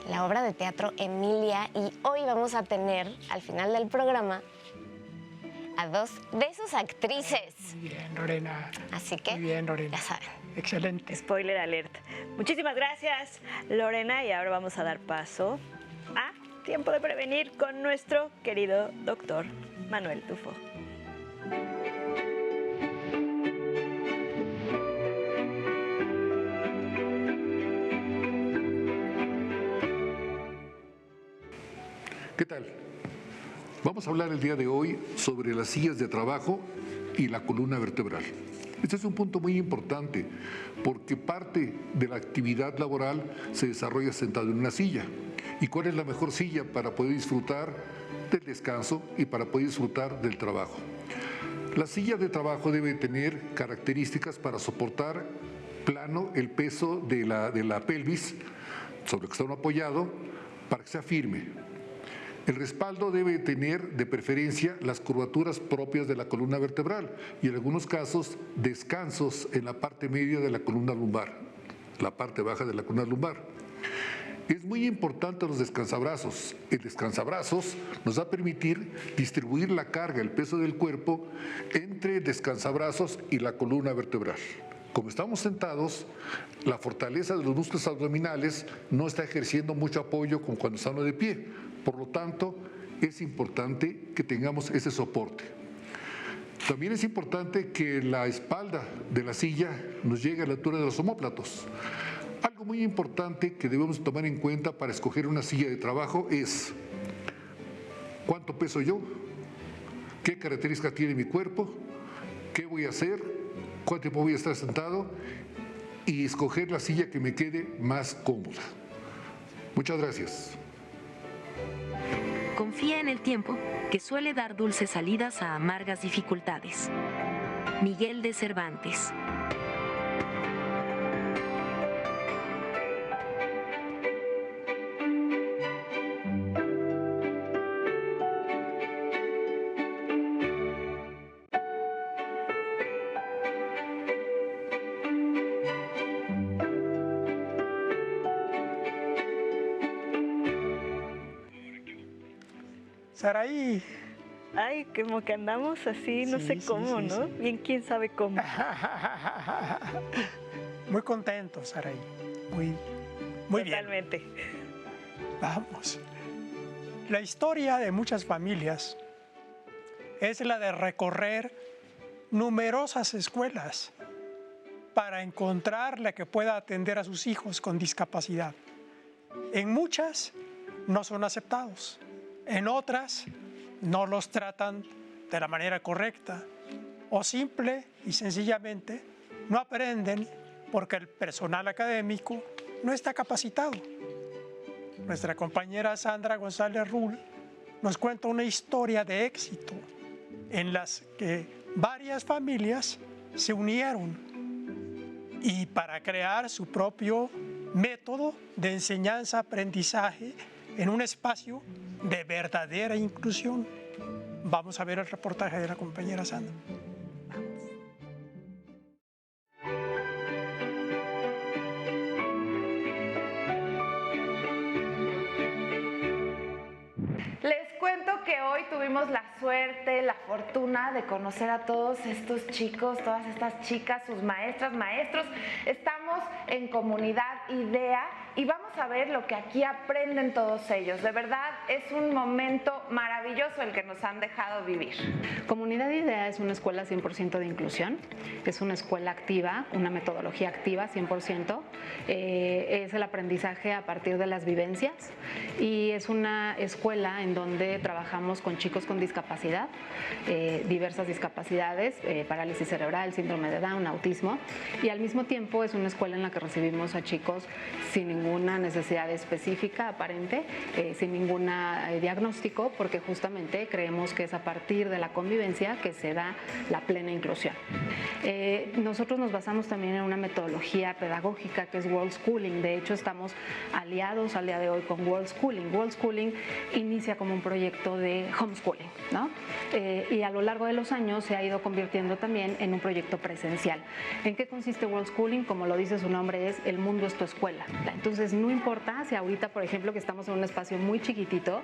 la obra de teatro Emilia, y hoy vamos a tener, al final del programa, a dos de sus actrices. Muy bien, Lorena. Así que, muy bien, Lorena. Ya saben. Excelente. Spoiler alert. Muchísimas gracias, Lorena, y ahora vamos a dar paso a Tiempo de Prevenir con nuestro querido doctor Manuel Tufo. ¿Qué tal? Vamos a hablar el día de hoy sobre las sillas de trabajo y la columna vertebral. Este es un punto muy importante porque parte de la actividad laboral se desarrolla sentado en una silla. ¿Y cuál es la mejor silla para poder disfrutar del descanso y para poder disfrutar del trabajo? La silla de trabajo debe tener características para soportar plano el peso de la pelvis sobre lo que está uno apoyado para que sea firme. El respaldo debe tener, de preferencia, las curvaturas propias de la columna vertebral y, en algunos casos, descansos en la parte media de la columna lumbar, la parte baja de la columna lumbar. Es muy importante los descansabrazos. El descansabrazos nos va a permitir distribuir la carga, el peso del cuerpo, entre el descansabrazos y la columna vertebral. Como estamos sentados, la fortaleza de los músculos abdominales no está ejerciendo mucho apoyo como cuando estamos de pie. Por lo tanto, es importante que tengamos ese soporte. También es importante que la espalda de la silla nos llegue a la altura de los omóplatos. Algo muy importante que debemos tomar en cuenta para escoger una silla de trabajo es cuánto peso yo, qué características tiene mi cuerpo, qué voy a hacer, cuánto tiempo voy a estar sentado y escoger la silla que me quede más cómoda. Muchas gracias. Confía en el tiempo, que suele dar dulces salidas a amargas dificultades. Miguel de Cervantes. Saraí. Ay, como que andamos así, no sé cómo, ¿no? Bien, quién sabe cómo. Muy contento, Saraí. Muy bien. Totalmente. Vamos. La historia de muchas familias es la de recorrer numerosas escuelas para encontrar la que pueda atender a sus hijos con discapacidad. En muchas no son aceptados. En otras, no los tratan de la manera correcta o simple y sencillamente no aprenden porque el personal académico no está capacitado. Nuestra compañera Sandra González Rull nos cuenta una historia de éxito en las que varias familias se unieron y para crear su propio método de enseñanza-aprendizaje en un espacio de verdadera inclusión. Vamos a ver el reportaje de la compañera Sandra. Les cuento que hoy tuvimos la suerte, la fortuna de conocer a todos estos chicos, todas estas chicas, sus maestras, maestros. Estamos en Comunidad IDEA y vamos a ver lo que aquí aprenden todos ellos. De verdad, es un momento maravilloso el que nos han dejado vivir. Comunidad IDEA es una escuela 100% de inclusión, es una escuela activa, una metodología activa 100%, es el aprendizaje a partir de las vivencias y es una escuela en donde trabajamos con chicos con discapacidad, diversas discapacidades, parálisis cerebral, síndrome de Down, autismo, y al mismo tiempo es una escuela en la que recibimos a chicos sin ninguna necesidad específica aparente, sin ningún diagnóstico, porque justamente creemos que es a partir de la convivencia que se da la plena inclusión. Nosotros nos basamos también en una metodología pedagógica que es World Schooling. De hecho, estamos aliados al día de hoy con World Schooling. World Schooling inicia como un proyecto de homeschooling, ¿no? Y a lo largo de los años se ha ido convirtiendo también en un proyecto presencial. ¿En qué consiste World Schooling? Como lo dice su nombre, es el mundo es tu escuela. Entonces, no importa si ahorita, por ejemplo, que estamos en un espacio muy chiquitito,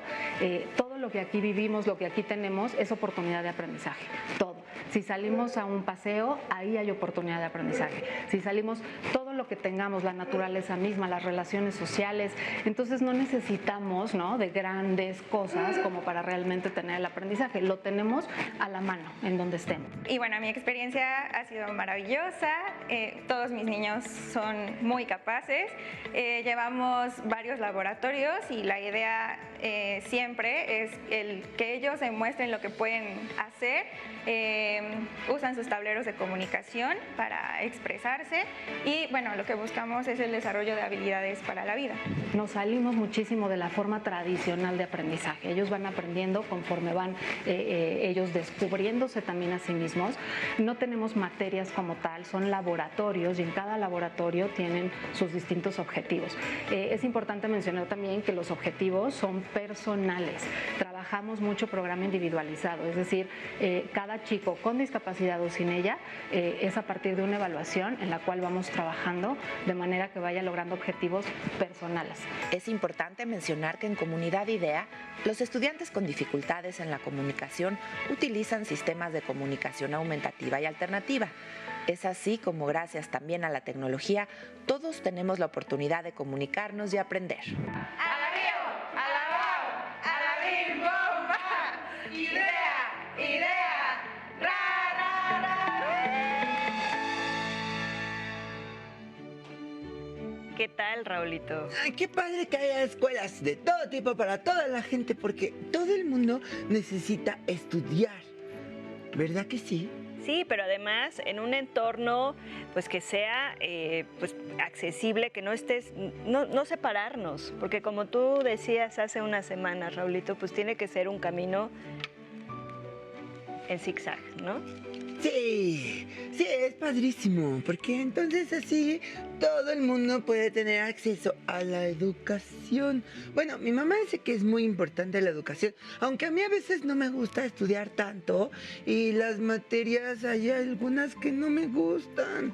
todo lo que aquí vivimos, lo que aquí tenemos, es oportunidad de aprendizaje. Todo. Si salimos a un paseo, ahí hay oportunidad de aprendizaje. Si salimos, todo lo que tengamos, la naturaleza misma, las relaciones sociales, entonces no necesitamos, ¿no?, de grandes cosas como para realmente tener el aprendizaje. Lo tenemos a la mano, en donde estemos. Y bueno, mi experiencia ha sido maravillosa. Todos mis niños son muy capaces. Llevamos varios laboratorios y la idea siempre es que ellos demuestren lo que pueden hacer. Usan sus tableros de comunicación para expresarse y bueno, lo que buscamos es el desarrollo de habilidades para la vida. Nos salimos muchísimo de la forma tradicional de aprendizaje. Ellos van aprendiendo conforme van ellos descubriéndose también a sí mismos. No tenemos materias como tal, son laboratorios y en cada laboratorio tienen sus distintos objetivos. Es importante mencionar también que los objetivos son personales. Trabajamos mucho programa individualizado, es decir, cada chico con discapacidad o sin ella es a partir de una evaluación en la cual vamos trabajando de manera que vaya logrando objetivos personales. Es importante mencionar que en Comunidad IDEA, los estudiantes con dificultades en la comunicación utilizan sistemas de comunicación aumentativa y alternativa. Es así como, gracias también a la tecnología, todos tenemos la oportunidad de comunicarnos y aprender. ¿Qué tal, Raulito? Ay, qué padre que haya escuelas de todo tipo para toda la gente, porque todo el mundo necesita estudiar. ¿Verdad que sí? Sí, pero además en un entorno pues que sea pues accesible, que no estés, no separarnos, porque como tú decías hace unas semanas, Raulito, pues tiene que ser un camino en zigzag, ¿no? Sí, es padrísimo, porque entonces así todo el mundo puede tener acceso a la educación. Bueno, mi mamá dice que es muy importante la educación, aunque a mí a veces no me gusta estudiar tanto y las materias hay algunas que no me gustan.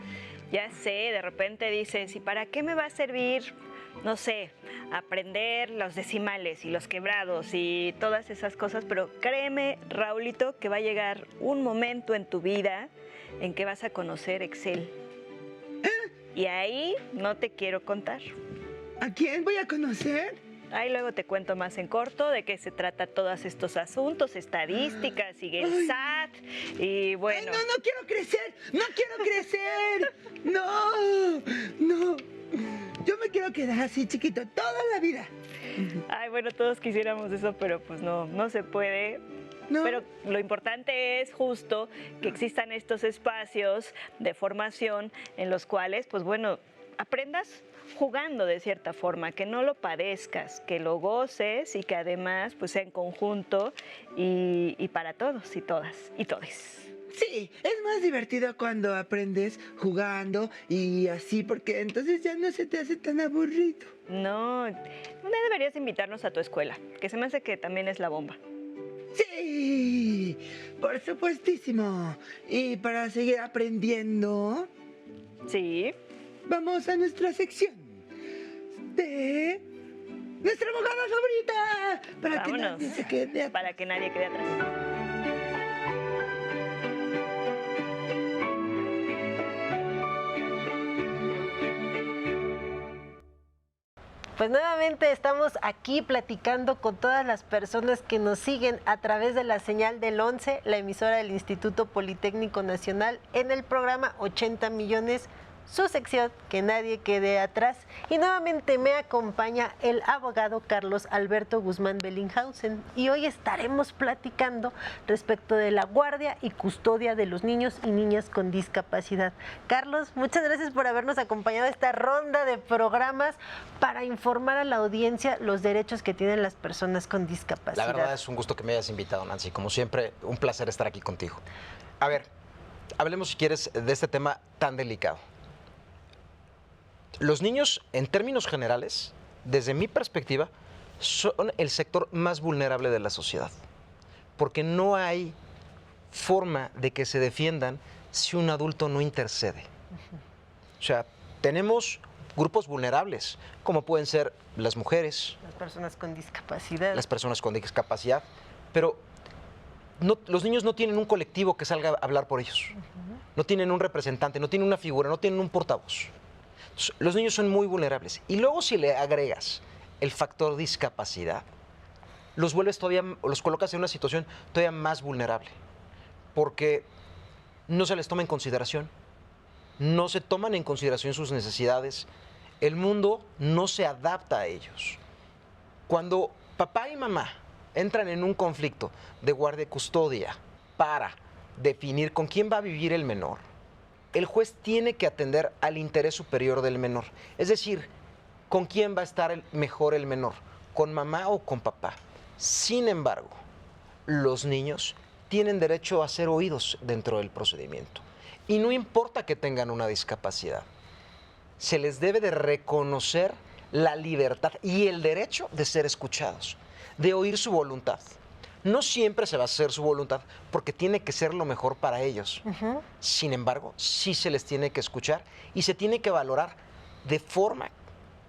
Ya sé, de repente dices, ¿y para qué me va a servir, no sé, aprender los decimales y los quebrados y todas esas cosas? Pero créeme, Raulito, que va a llegar un momento en tu vida en que vas a conocer Excel. Y ahí no te quiero contar. ¿A quién voy a conocer? Ahí luego te cuento más en corto de qué se trata todos estos asuntos, estadísticas y el SAT y bueno... ¡Ay, no quiero crecer! ¡No quiero crecer! ¡No! Yo me quiero quedar así chiquito toda la vida. Ay, bueno, todos quisiéramos eso, pero pues no se puede. No. Pero lo importante es justo que existan estos espacios de formación en los cuales, pues bueno, aprendas jugando de cierta forma, que no lo padezcas, que lo goces y que además pues sea en conjunto y para todos y todas y todes. Sí, es más divertido cuando aprendes jugando y así, porque entonces ya no se te hace tan aburrido. No, deberías invitarnos a tu escuela, que se me hace que también es la bomba. Sí, por supuestísimo. Y para seguir aprendiendo... Sí. Vamos a nuestra sección de nuestra abogada favorita. Para que nadie se quede atrás. Para que nadie quede atrás. Pues nuevamente estamos aquí platicando con todas las personas que nos siguen a través de la señal del 11, la emisora del Instituto Politécnico Nacional, en el programa 80 millones, su sección Que Nadie Quede Atrás. Y nuevamente me acompaña el abogado Carlos Alberto Guzmán Bellinghausen. Y hoy estaremos platicando respecto de la guardia y custodia de los niños y niñas con discapacidad. Carlos, muchas gracias por habernos acompañado a esta ronda de programas para informar a la audiencia los derechos que tienen las personas con discapacidad. La verdad es un gusto que me hayas invitado, Nancy. Como siempre, un placer estar aquí contigo. A ver, hablemos si quieres de este tema tan delicado. Los niños, en términos generales, desde mi perspectiva, son el sector más vulnerable de la sociedad, porque no hay forma de que se defiendan si un adulto no intercede. O sea, tenemos grupos vulnerables, como pueden ser las mujeres, las personas con discapacidad, pero los niños no tienen un colectivo que salga a hablar por ellos, no tienen un representante, no tienen una figura, no tienen un portavoz. Los niños son muy vulnerables. Y luego si le agregas el factor discapacidad, los colocas en una situación todavía más vulnerable. Porque no se les toma en consideración, no se toman en consideración sus necesidades, el mundo no se adapta a ellos. Cuando papá y mamá entran en un conflicto de guardia y custodia para definir con quién va a vivir el menor, el juez tiene que atender al interés superior del menor. Es decir, ¿con quién va a estar mejor el menor? ¿Con mamá o con papá? Sin embargo, los niños tienen derecho a ser oídos dentro del procedimiento. Y no importa que tengan una discapacidad. Se les debe de reconocer la libertad y el derecho de ser escuchados, de oír su voluntad. No siempre se va a hacer su voluntad porque tiene que ser lo mejor para ellos. Sin embargo, sí se les tiene que escuchar y se tiene que valorar de forma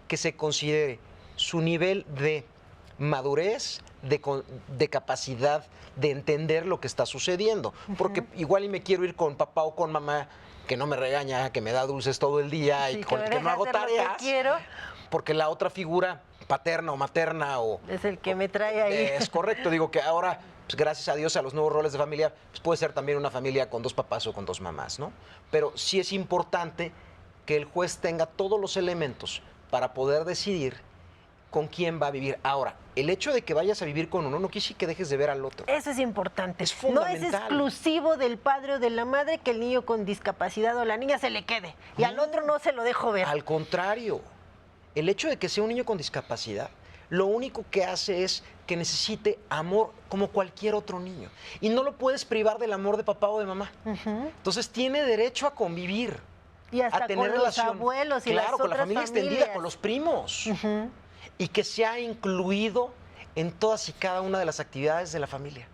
que se considere su nivel de madurez, de capacidad de entender lo que está sucediendo. Porque igual y me quiero ir con papá o con mamá que no me regaña, que me da dulces todo el día y con el que no hago tareas. Porque la otra figura paterna o materna o... Es el que me trae ahí. Es correcto, digo que ahora, pues, gracias a Dios, a los nuevos roles de familia, pues, puede ser también una familia con dos papás o con dos mamás, ¿no? Pero sí es importante que el juez tenga todos los elementos para poder decidir con quién va a vivir. Ahora, el hecho de que vayas a vivir con uno no quiere decir que dejes de ver al otro. Eso es importante. Es fundamental. No es exclusivo del padre o de la madre que el niño con discapacidad o la niña se le quede y al otro no se lo dejo ver. Al contrario. El hecho de que sea un niño con discapacidad, lo único que hace es que necesite amor como cualquier otro niño. Y no lo puedes privar del amor de papá o de mamá. Entonces tiene derecho a convivir, y hasta a tener con relación. Los abuelos y claro, las con la otras familia familias. extendida, con los primos. Y que sea incluido en todas y cada una de las actividades de la familia.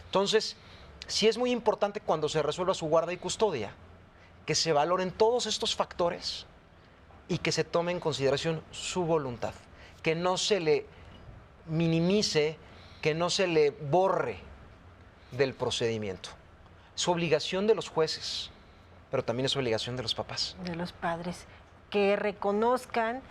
Entonces, sí es muy importante cuando se resuelva su guarda y custodia, que se valoren todos estos factores y que se tome en consideración su voluntad, que no se le minimice, que no se le borre del procedimiento. Es obligación de los jueces, pero también es obligación de los papás. De los padres, que reconozcan,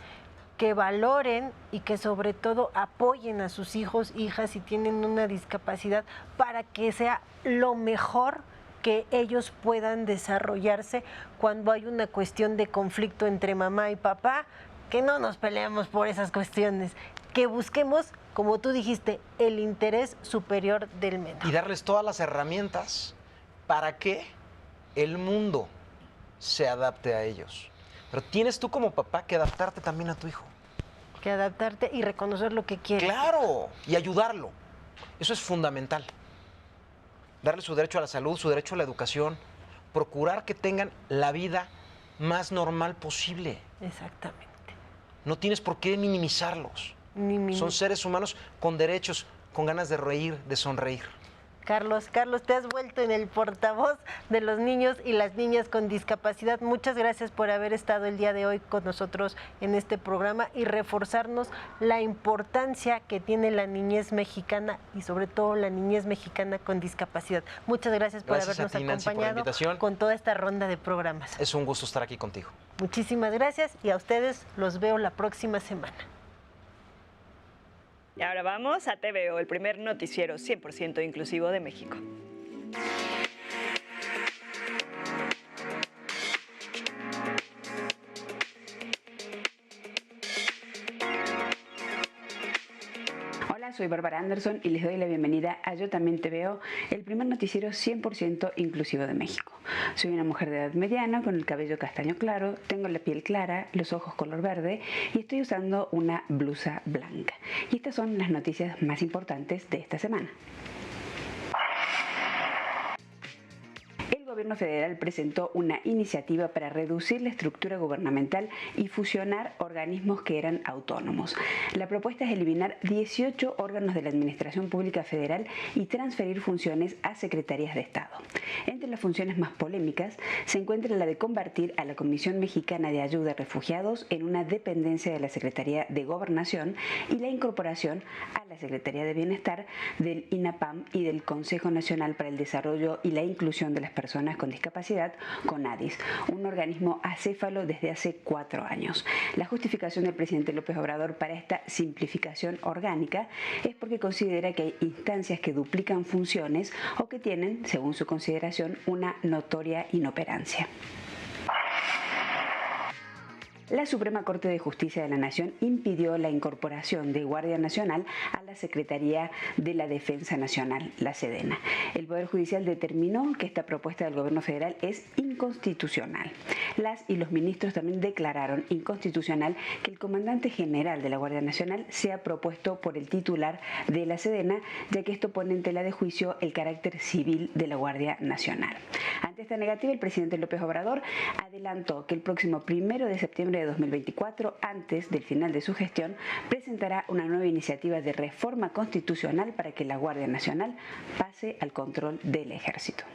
que valoren y que sobre todo apoyen a sus hijos, hijas si tienen una discapacidad para que sea lo mejor que ellos puedan desarrollarse cuando hay una cuestión de conflicto entre mamá y papá, que no nos peleemos por esas cuestiones, que busquemos, como tú dijiste, el interés superior del menor. Y darles todas las herramientas para que el mundo se adapte a ellos. Pero tienes tú como papá que adaptarte también a tu hijo. Que adaptarte y reconocer lo que quiere. ¡Claro! Y ayudarlo. Eso es fundamental. Darle su derecho a la salud, su derecho a la educación, procurar que tengan la vida más normal posible. Exactamente. No tienes por qué minimizarlos. Son seres humanos con derechos, con ganas de reír, de sonreír. Carlos, te has vuelto en el portavoz de los niños y las niñas con discapacidad. Muchas gracias por haber estado el día de hoy con nosotros en este programa y reforzarnos la importancia que tiene la niñez mexicana y sobre todo la niñez mexicana con discapacidad. Muchas gracias por habernos acompañado con toda esta ronda de programas. Es un gusto estar aquí contigo. Muchísimas gracias y a ustedes los veo la próxima semana. Y ahora vamos a TVO, el primer noticiero 100% inclusivo de México. Soy Bárbara Anderson y les doy la bienvenida a Yo También Te Veo, el primer noticiero 100% inclusivo de México. Soy una mujer de edad mediana con el cabello castaño claro, tengo la piel clara, los ojos color verde y estoy usando una blusa blanca. Y estas son las noticias más importantes de esta semana. El gobierno federal presentó una iniciativa para reducir la estructura gubernamental y fusionar organismos que eran autónomos. La propuesta es eliminar 18 órganos de la Administración Pública Federal y transferir funciones a secretarías de Estado. Entre las funciones más polémicas se encuentra la de convertir a la Comisión Mexicana de Ayuda a Refugiados en una dependencia de la Secretaría de Gobernación y la incorporación a la Secretaría de Bienestar del INAPAM y del Consejo Nacional para el Desarrollo y la Inclusión de las Personas con Discapacidad, CONADIS, un organismo acéfalo desde hace 4 años. La justificación del presidente López Obrador para esta simplificación orgánica es porque considera que hay instancias que duplican funciones o que tienen, según su consideración, una notoria inoperancia. La Suprema Corte de Justicia de la Nación impidió la incorporación de Guardia Nacional a la Secretaría de la Defensa Nacional, la Sedena. El Poder Judicial determinó que esta propuesta del Gobierno federal es inconstitucional. Las y los ministros también declararon inconstitucional que el comandante general de la Guardia Nacional sea propuesto por el titular de la Sedena, ya que esto pone en tela de juicio el carácter civil de la Guardia Nacional. Ante esta negativa, el presidente López Obrador adelantó que el próximo 1 de septiembre de 2024, antes del final de su gestión, presentará una nueva iniciativa de reforma constitucional para que la Guardia Nacional pase al control del Ejército.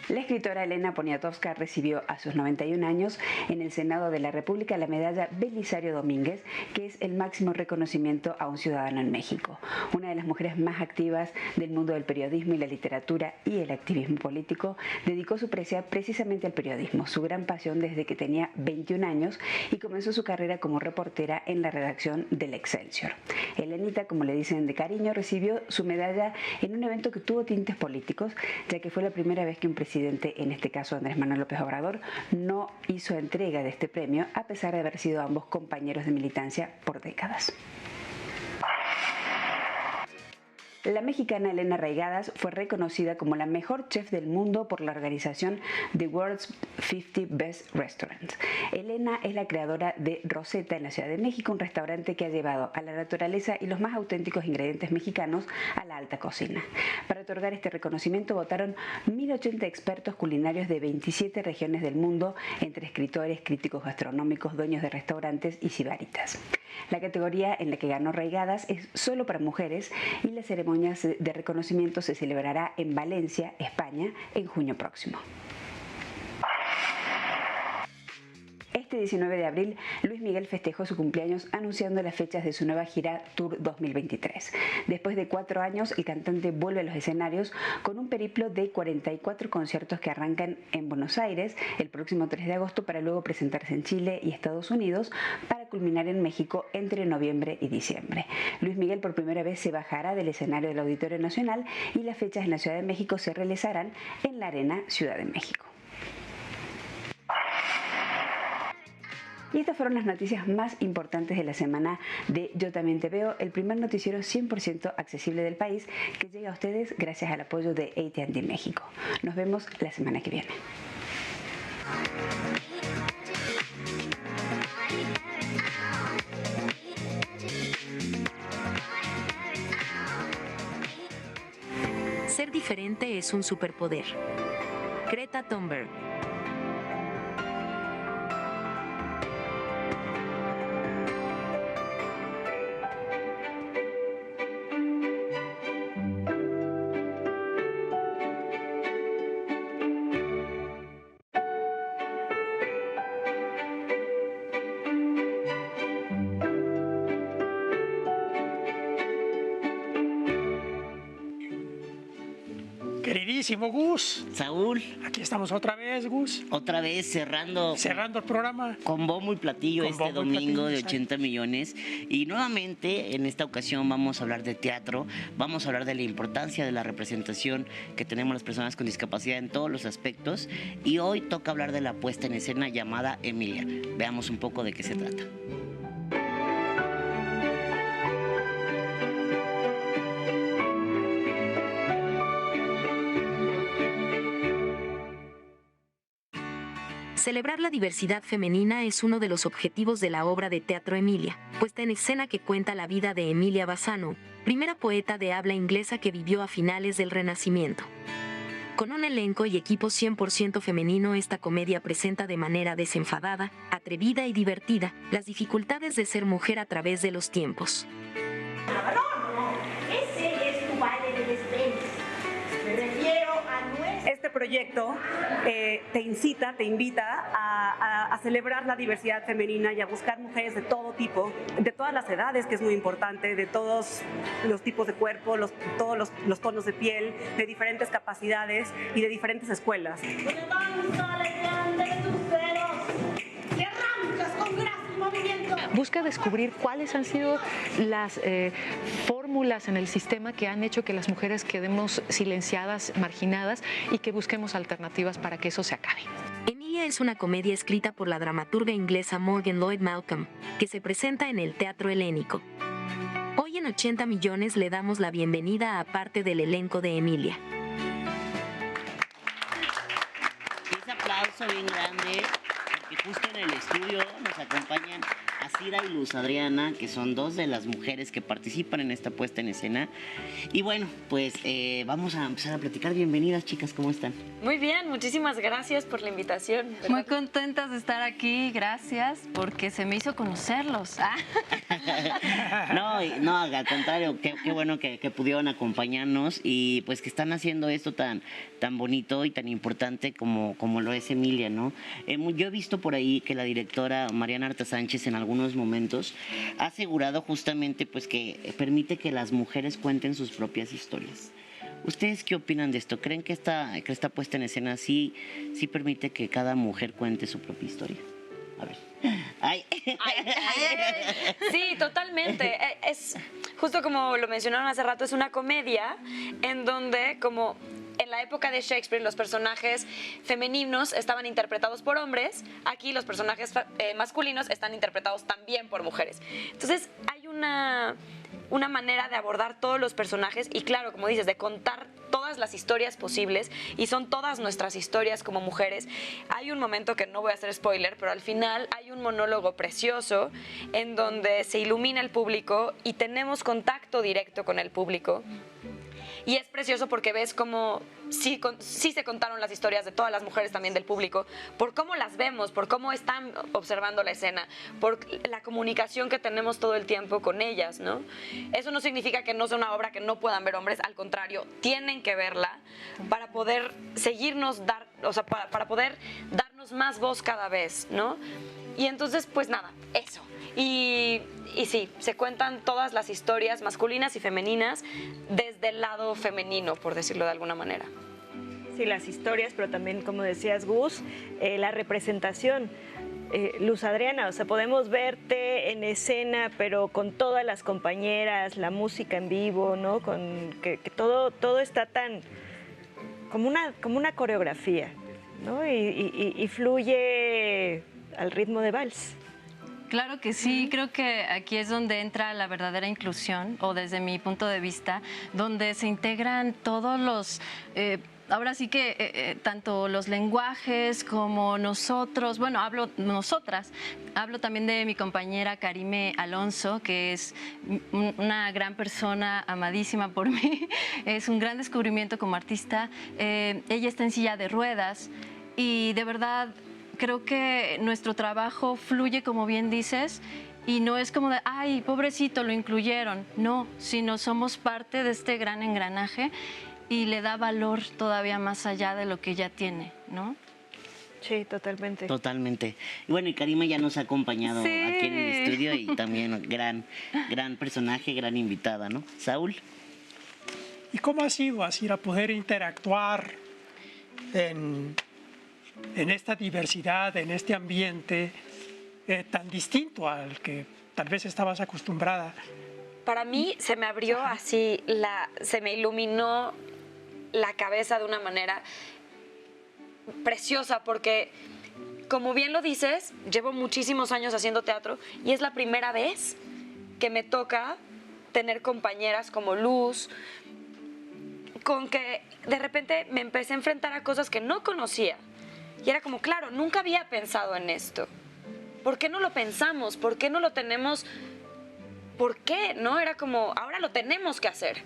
La escritora Elena Poniatowska recibió a sus 91 años en el Senado de la República la medalla Belisario Domínguez, que es el máximo reconocimiento a un ciudadano en México. Una de las mujeres más activas del mundo del periodismo y la literatura y el activismo político, dedicó su presea precisamente al periodismo, su gran pasión desde que tenía 21 años y comenzó su carrera como reportera en la redacción del Excelsior. Elenita, como le dicen de cariño, recibió su medalla en un evento que tuvo tintes políticos, ya que fue la primera vez que un presidente, en este caso Andrés Manuel López Obrador, no hizo entrega de este premio, a pesar de haber sido ambos compañeros de militancia por décadas. La mexicana Elena Reigadas fue reconocida como la mejor chef del mundo por la organización The World's 50 Best Restaurants. Elena es la creadora de Rosetta en la Ciudad de México, un restaurante que ha llevado a la naturaleza y los más auténticos ingredientes mexicanos a la alta cocina. Para otorgar este reconocimiento votaron 1.080 expertos culinarios de 27 regiones del mundo, entre escritores, críticos gastronómicos, dueños de restaurantes y sibaritas. La categoría en la que ganó Reigadas es solo para mujeres y la ceremonia de reconocimiento se celebrará en Valencia, España, en junio próximo. Este 19 de abril, Luis Miguel festejó su cumpleaños anunciando las fechas de su nueva gira Tour 2023. Después de 4 años, el cantante vuelve a los escenarios con un periplo de 44 conciertos que arrancan en Buenos Aires el próximo 3 de agosto para luego presentarse en Chile y Estados Unidos para culminar en México entre noviembre y diciembre. Luis Miguel por primera vez se bajará del escenario del Auditorio Nacional y las fechas en la Ciudad de México se realizarán en la Arena Ciudad de México. Y estas fueron las noticias más importantes de la semana de Yo También Te Veo, el primer noticiero 100% accesible del país que llega a ustedes gracias al apoyo de AT&T México. Nos vemos la semana que viene. Ser diferente es un superpoder. Greta Thunberg. Queridísimo Gus. Saúl. Aquí estamos otra vez, Gus. Otra vez cerrando el programa. Con bombo y platillo este domingo de 80 millones. Y nuevamente, en esta ocasión, vamos a hablar de teatro. Vamos a hablar de la importancia de la representación que tenemos las personas con discapacidad en todos los aspectos. Y hoy toca hablar de la puesta en escena llamada Emilia. Veamos un poco de qué se trata. Celebrar la diversidad femenina es uno de los objetivos de la obra de teatro Emilia, puesta en escena que cuenta la vida de Emilia Bassano, primera poeta de habla inglesa que vivió a finales del Renacimiento. Con un elenco y equipo 100% femenino, esta comedia presenta de manera desenfadada, atrevida y divertida las dificultades de ser mujer a través de los tiempos. Ese es tu baile de desprecio. Me refiero a nuestro... Este proyecto te incita, te invita a celebrar la diversidad femenina y a buscar mujeres de todo tipo, de todas las edades, que es muy importante, de todos los tipos de cuerpo, todos los tonos de piel, de diferentes capacidades y de diferentes escuelas. Busca descubrir cuáles han sido las fórmulas en el sistema que han hecho que las mujeres quedemos silenciadas, marginadas y que busquemos alternativas para que eso se acabe. Emilia es una comedia escrita por la dramaturga inglesa Morgan Lloyd Malcolm, que se presenta en el Teatro Helénico. Hoy en 80 millones le damos la bienvenida a parte del elenco de Emilia. Ese aplauso bien grande, porque justo en el estudio nos acompañan Asira y Luz Adriana, que son dos de las mujeres que participan en esta puesta en escena. Y bueno, pues vamos a empezar a platicar. Bienvenidas, chicas, ¿cómo están? Muy bien, muchísimas gracias por la invitación. ¿Verdad? Muy contentas de estar aquí, gracias, porque se me hizo conocerlos. No, al contrario, qué bueno que pudieron acompañarnos y pues que están haciendo esto tan bonito y tan importante como lo es Emilia, ¿no? Yo he visto por ahí que la directora Mariana Arta Sánchez en algunos momentos ha asegurado justamente pues que permite que las mujeres cuenten sus propias historias. ¿Ustedes qué opinan de esto? ¿Creen que esta puesta en escena sí permite que cada mujer cuente su propia historia? A ver. Sí, totalmente. Es justo como lo mencionaron hace rato, es una comedia en donde, como en la época de Shakespeare, los personajes femeninos estaban interpretados por hombres, aquí los personajes masculinos están interpretados también por mujeres. Entonces hay una manera de abordar todos los personajes y claro, como dices, de contar todas las historias posibles y son todas nuestras historias como mujeres. Hay un momento que no voy a hacer spoiler, pero al final hay un monólogo precioso en donde se ilumina el público y tenemos contacto directo con el público. Y es precioso porque ves cómo sí se contaron las historias de todas las mujeres también del público, por cómo las vemos, por cómo están observando la escena, por la comunicación que tenemos todo el tiempo con ellas, ¿no? Eso no significa que no sea una obra que no puedan ver hombres, al contrario, tienen que verla para poder para poder darnos más voz cada vez, ¿no? Y entonces, pues nada, eso. Y sí, se cuentan todas las historias masculinas y femeninas desde el lado femenino, por decirlo de alguna manera. Sí, las historias, pero también, como decías, Gus, la representación. Luz Adriana, o sea, podemos verte en escena, pero con todas las compañeras, la música en vivo, ¿no? Que todo está tan como una coreografía, ¿no? Y fluye al ritmo de vals. Claro que sí, creo que aquí es donde entra la verdadera inclusión, o desde mi punto de vista, donde se integran todos los... ahora sí que tanto los lenguajes como nosotros, bueno, hablo también de mi compañera Karime Alonso, que es una gran persona, amadísima por mí, es un gran descubrimiento como artista. Ella está en silla de ruedas y de verdad creo que nuestro trabajo fluye, como bien dices, y no es como de, ay, pobrecito, lo incluyeron. No, sino somos parte de este gran engranaje y le da valor todavía más allá de lo que ya tiene, ¿no? Sí, totalmente. Totalmente. Y bueno, y Karime ya nos ha acompañado sí. Aquí en el estudio y también gran personaje, gran invitada, ¿no? Saúl. ¿Y cómo ha sido así a poder interactuar en esta diversidad, en este ambiente tan distinto al que tal vez estabas acostumbrada? Para mí se me abrió así, se me iluminó la cabeza de una manera preciosa, porque como bien lo dices, llevo muchísimos años haciendo teatro y es la primera vez que me toca tener compañeras como Luz, con que de repente me empecé a enfrentar a cosas que no conocía. Y era como, claro, nunca había pensado en esto. ¿Por qué no lo pensamos? ¿Por qué no lo tenemos? ¿Por qué? ¿No? Era como, ahora lo tenemos que hacer,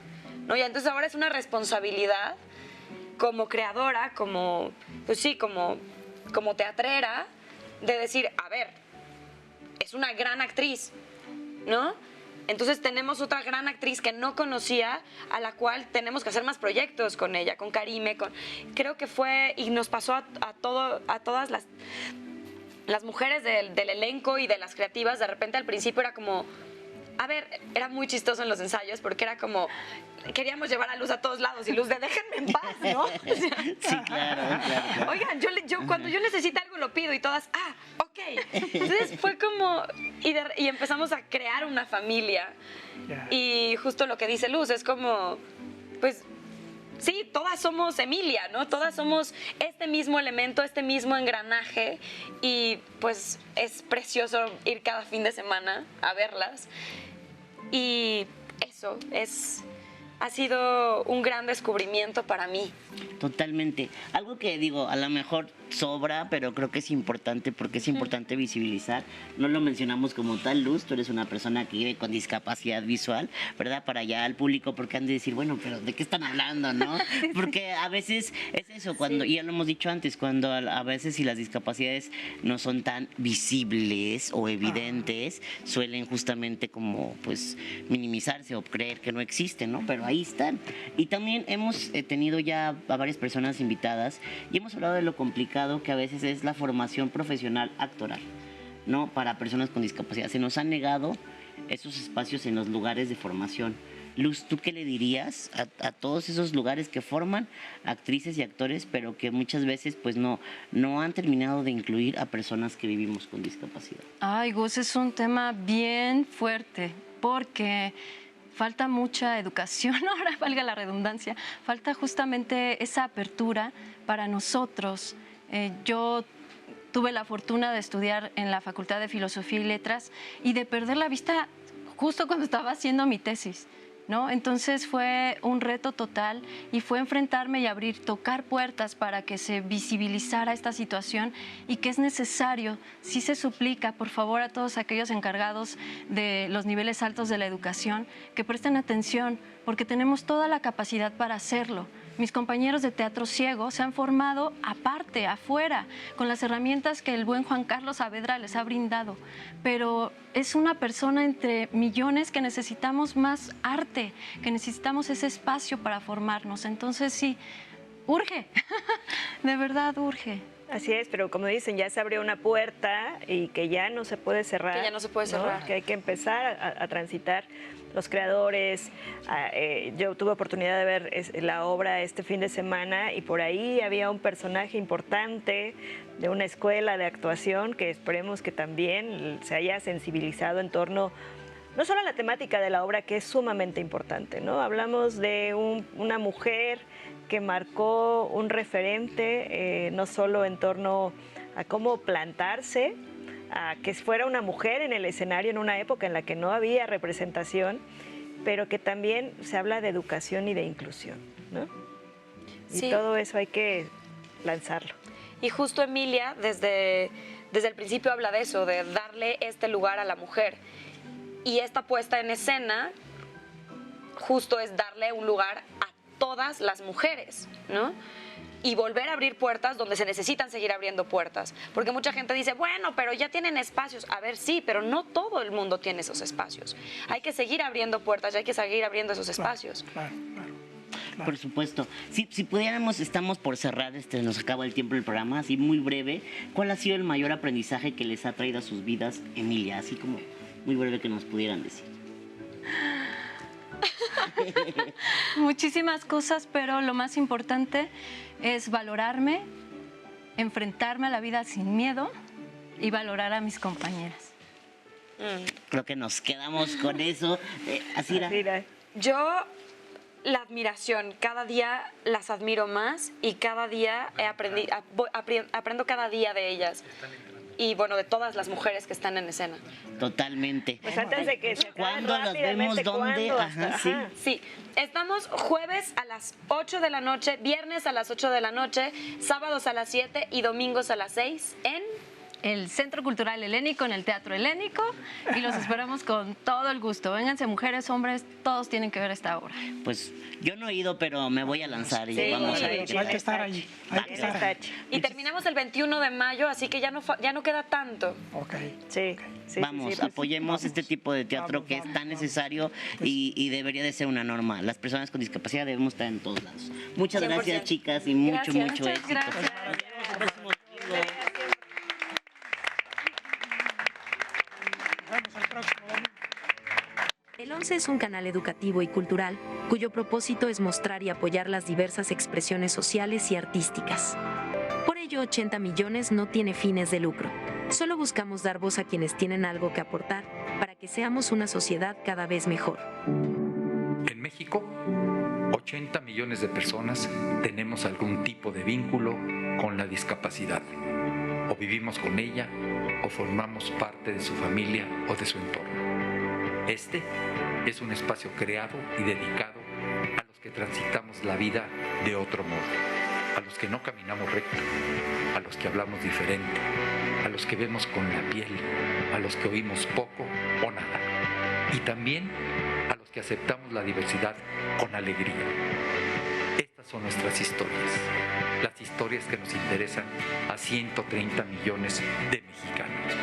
¿no? Y entonces ahora es una responsabilidad como creadora, como, pues sí, como teatrera, de decir, a ver, es una gran actriz, ¿no? Entonces tenemos otra gran actriz que no conocía, a la cual tenemos que hacer más proyectos con ella, con Karime, creo que fue, y nos pasó a todas las mujeres del elenco y de las creativas. De repente al principio era como, a ver, era muy chistoso en los ensayos porque era como, queríamos llevar a Luz a todos lados y Luz de déjenme en paz, ¿no? O sea, sí, claro. Oigan, cuando yo necesito algo lo pido y todas, ok. Entonces fue como, y empezamos a crear una familia. Y justo lo que dice Luz, es como, pues, sí, todas somos Emilia, ¿no? Todas somos este mismo elemento, este mismo engranaje, y pues es precioso ir cada fin de semana a verlas. Y eso ha sido un gran descubrimiento para mí. Totalmente. Algo que digo, a lo mejor sobra, pero creo que es importante, porque es importante visibilizar. No lo mencionamos como tal, Luz, tú eres una persona que vive con discapacidad visual, ¿verdad? Para allá al público, porque han de decir, bueno, pero ¿de qué están hablando, no? Porque a veces es eso, cuando, y ya lo hemos dicho antes, cuando a veces si las discapacidades no son tan visibles o evidentes, suelen justamente como, pues, minimizarse o creer que no existen, ¿no? Pero ahí están. Y también hemos tenido ya a varias personas invitadas y hemos hablado de lo complicado que a veces es la formación profesional actoral, ¿no? Para personas con discapacidad. Se nos han negado esos espacios en los lugares de formación. Luz, ¿tú qué le dirías a todos esos lugares que forman actrices y actores, pero que muchas veces pues no han terminado de incluir a personas que vivimos con discapacidad? Ay, Gus, es un tema bien fuerte, porque falta mucha educación, ahora valga la redundancia, falta justamente esa apertura para nosotros. Yo tuve la fortuna de estudiar en la Facultad de Filosofía y Letras y de perder la vista justo cuando estaba haciendo mi tesis, ¿no? Entonces fue un reto total y fue enfrentarme y tocar puertas para que se visibilizara esta situación, y que es necesario, sí se suplica, por favor, a todos aquellos encargados de los niveles altos de la educación, que presten atención, porque tenemos toda la capacidad para hacerlo. Mis compañeros de teatro ciego se han formado aparte, afuera, con las herramientas que el buen Juan Carlos Saavedra les ha brindado. Pero es una persona entre millones que necesitamos más arte, que necesitamos ese espacio para formarnos. Entonces sí, urge, de verdad urge. Así es, pero como dicen, ya se abrió una puerta y que ya no se puede cerrar. Que ya no se puede cerrar. ¿No? Que hay que empezar a transitar. Los creadores, yo tuve oportunidad de ver la obra este fin de semana y por ahí había un personaje importante de una escuela de actuación que esperemos que también se haya sensibilizado en torno no solo a la temática de la obra, que es sumamente importante, ¿no? Hablamos de una mujer que marcó un referente, no solo en torno a cómo plantarse, a que fuera una mujer en el escenario en una época en la que no había representación, pero que también se habla de educación y de inclusión, ¿no? Sí. Y todo eso hay que lanzarlo. Y justo Emilia, desde el principio habla de eso, de darle este lugar a la mujer. Y esta puesta en escena justo es darle un lugar a todas las mujeres, ¿no? Y volver a abrir puertas donde se necesitan seguir abriendo puertas. Porque mucha gente dice, bueno, pero ya tienen espacios. A ver, sí, pero no todo el mundo tiene esos espacios. Hay que seguir abriendo puertas y hay que seguir abriendo esos espacios. Claro. Por supuesto. Si pudiéramos, estamos por cerrar, nos acaba el tiempo del programa, así muy breve. ¿Cuál ha sido el mayor aprendizaje que les ha traído a sus vidas, Emilia? Así como muy breve que nos pudieran decir. Muchísimas cosas, pero lo más importante es valorarme, enfrentarme a la vida sin miedo y valorar a mis compañeras. Creo que nos quedamos con eso. Asira. Yo, la admiración, cada día las admiro más y cada día aprendo cada día de ellas. Y bueno, de todas las mujeres que están en escena. Totalmente. Pues antes de que se acabe ¿Cuándo las vemos? ¿Dónde? Ajá, sí. Sí, estamos jueves a las 8 de la noche, viernes a las 8 de la noche, sábados a las 7 y domingos a las 6 en el Centro Cultural Helénico, en el Teatro Helénico, y los esperamos con todo el gusto. Vénganse, mujeres, hombres, todos tienen que ver esta obra. Pues yo no he ido, pero me voy a lanzar y Sí, vamos a ver. Hay que estar ahí. Y terminamos el 21 de mayo, así que ya no queda tanto. Sí. Vamos, apoyemos este tipo de teatro que es tan necesario y debería de ser una norma. Las personas con discapacidad debemos estar en todos lados. Muchas 100%. gracias, chicas, y mucho Muchas éxito. gracias. El 11 es un canal educativo y cultural cuyo propósito es mostrar y apoyar las diversas expresiones sociales y artísticas. Por ello, 80 millones no tiene fines de lucro. Solo buscamos dar voz a quienes tienen algo que aportar para que seamos una sociedad cada vez mejor. En México, 80 millones de personas tenemos algún tipo de vínculo con la discapacidad. O vivimos con ella, o formamos parte de su familia o de su entorno. Este es un espacio creado y dedicado a los que transitamos la vida de otro modo, a los que no caminamos recto, a los que hablamos diferente, a los que vemos con la piel, a los que oímos poco o nada, y también a los que aceptamos la diversidad con alegría. Estas son nuestras historias, las historias que nos interesan a 130 millones de mexicanos.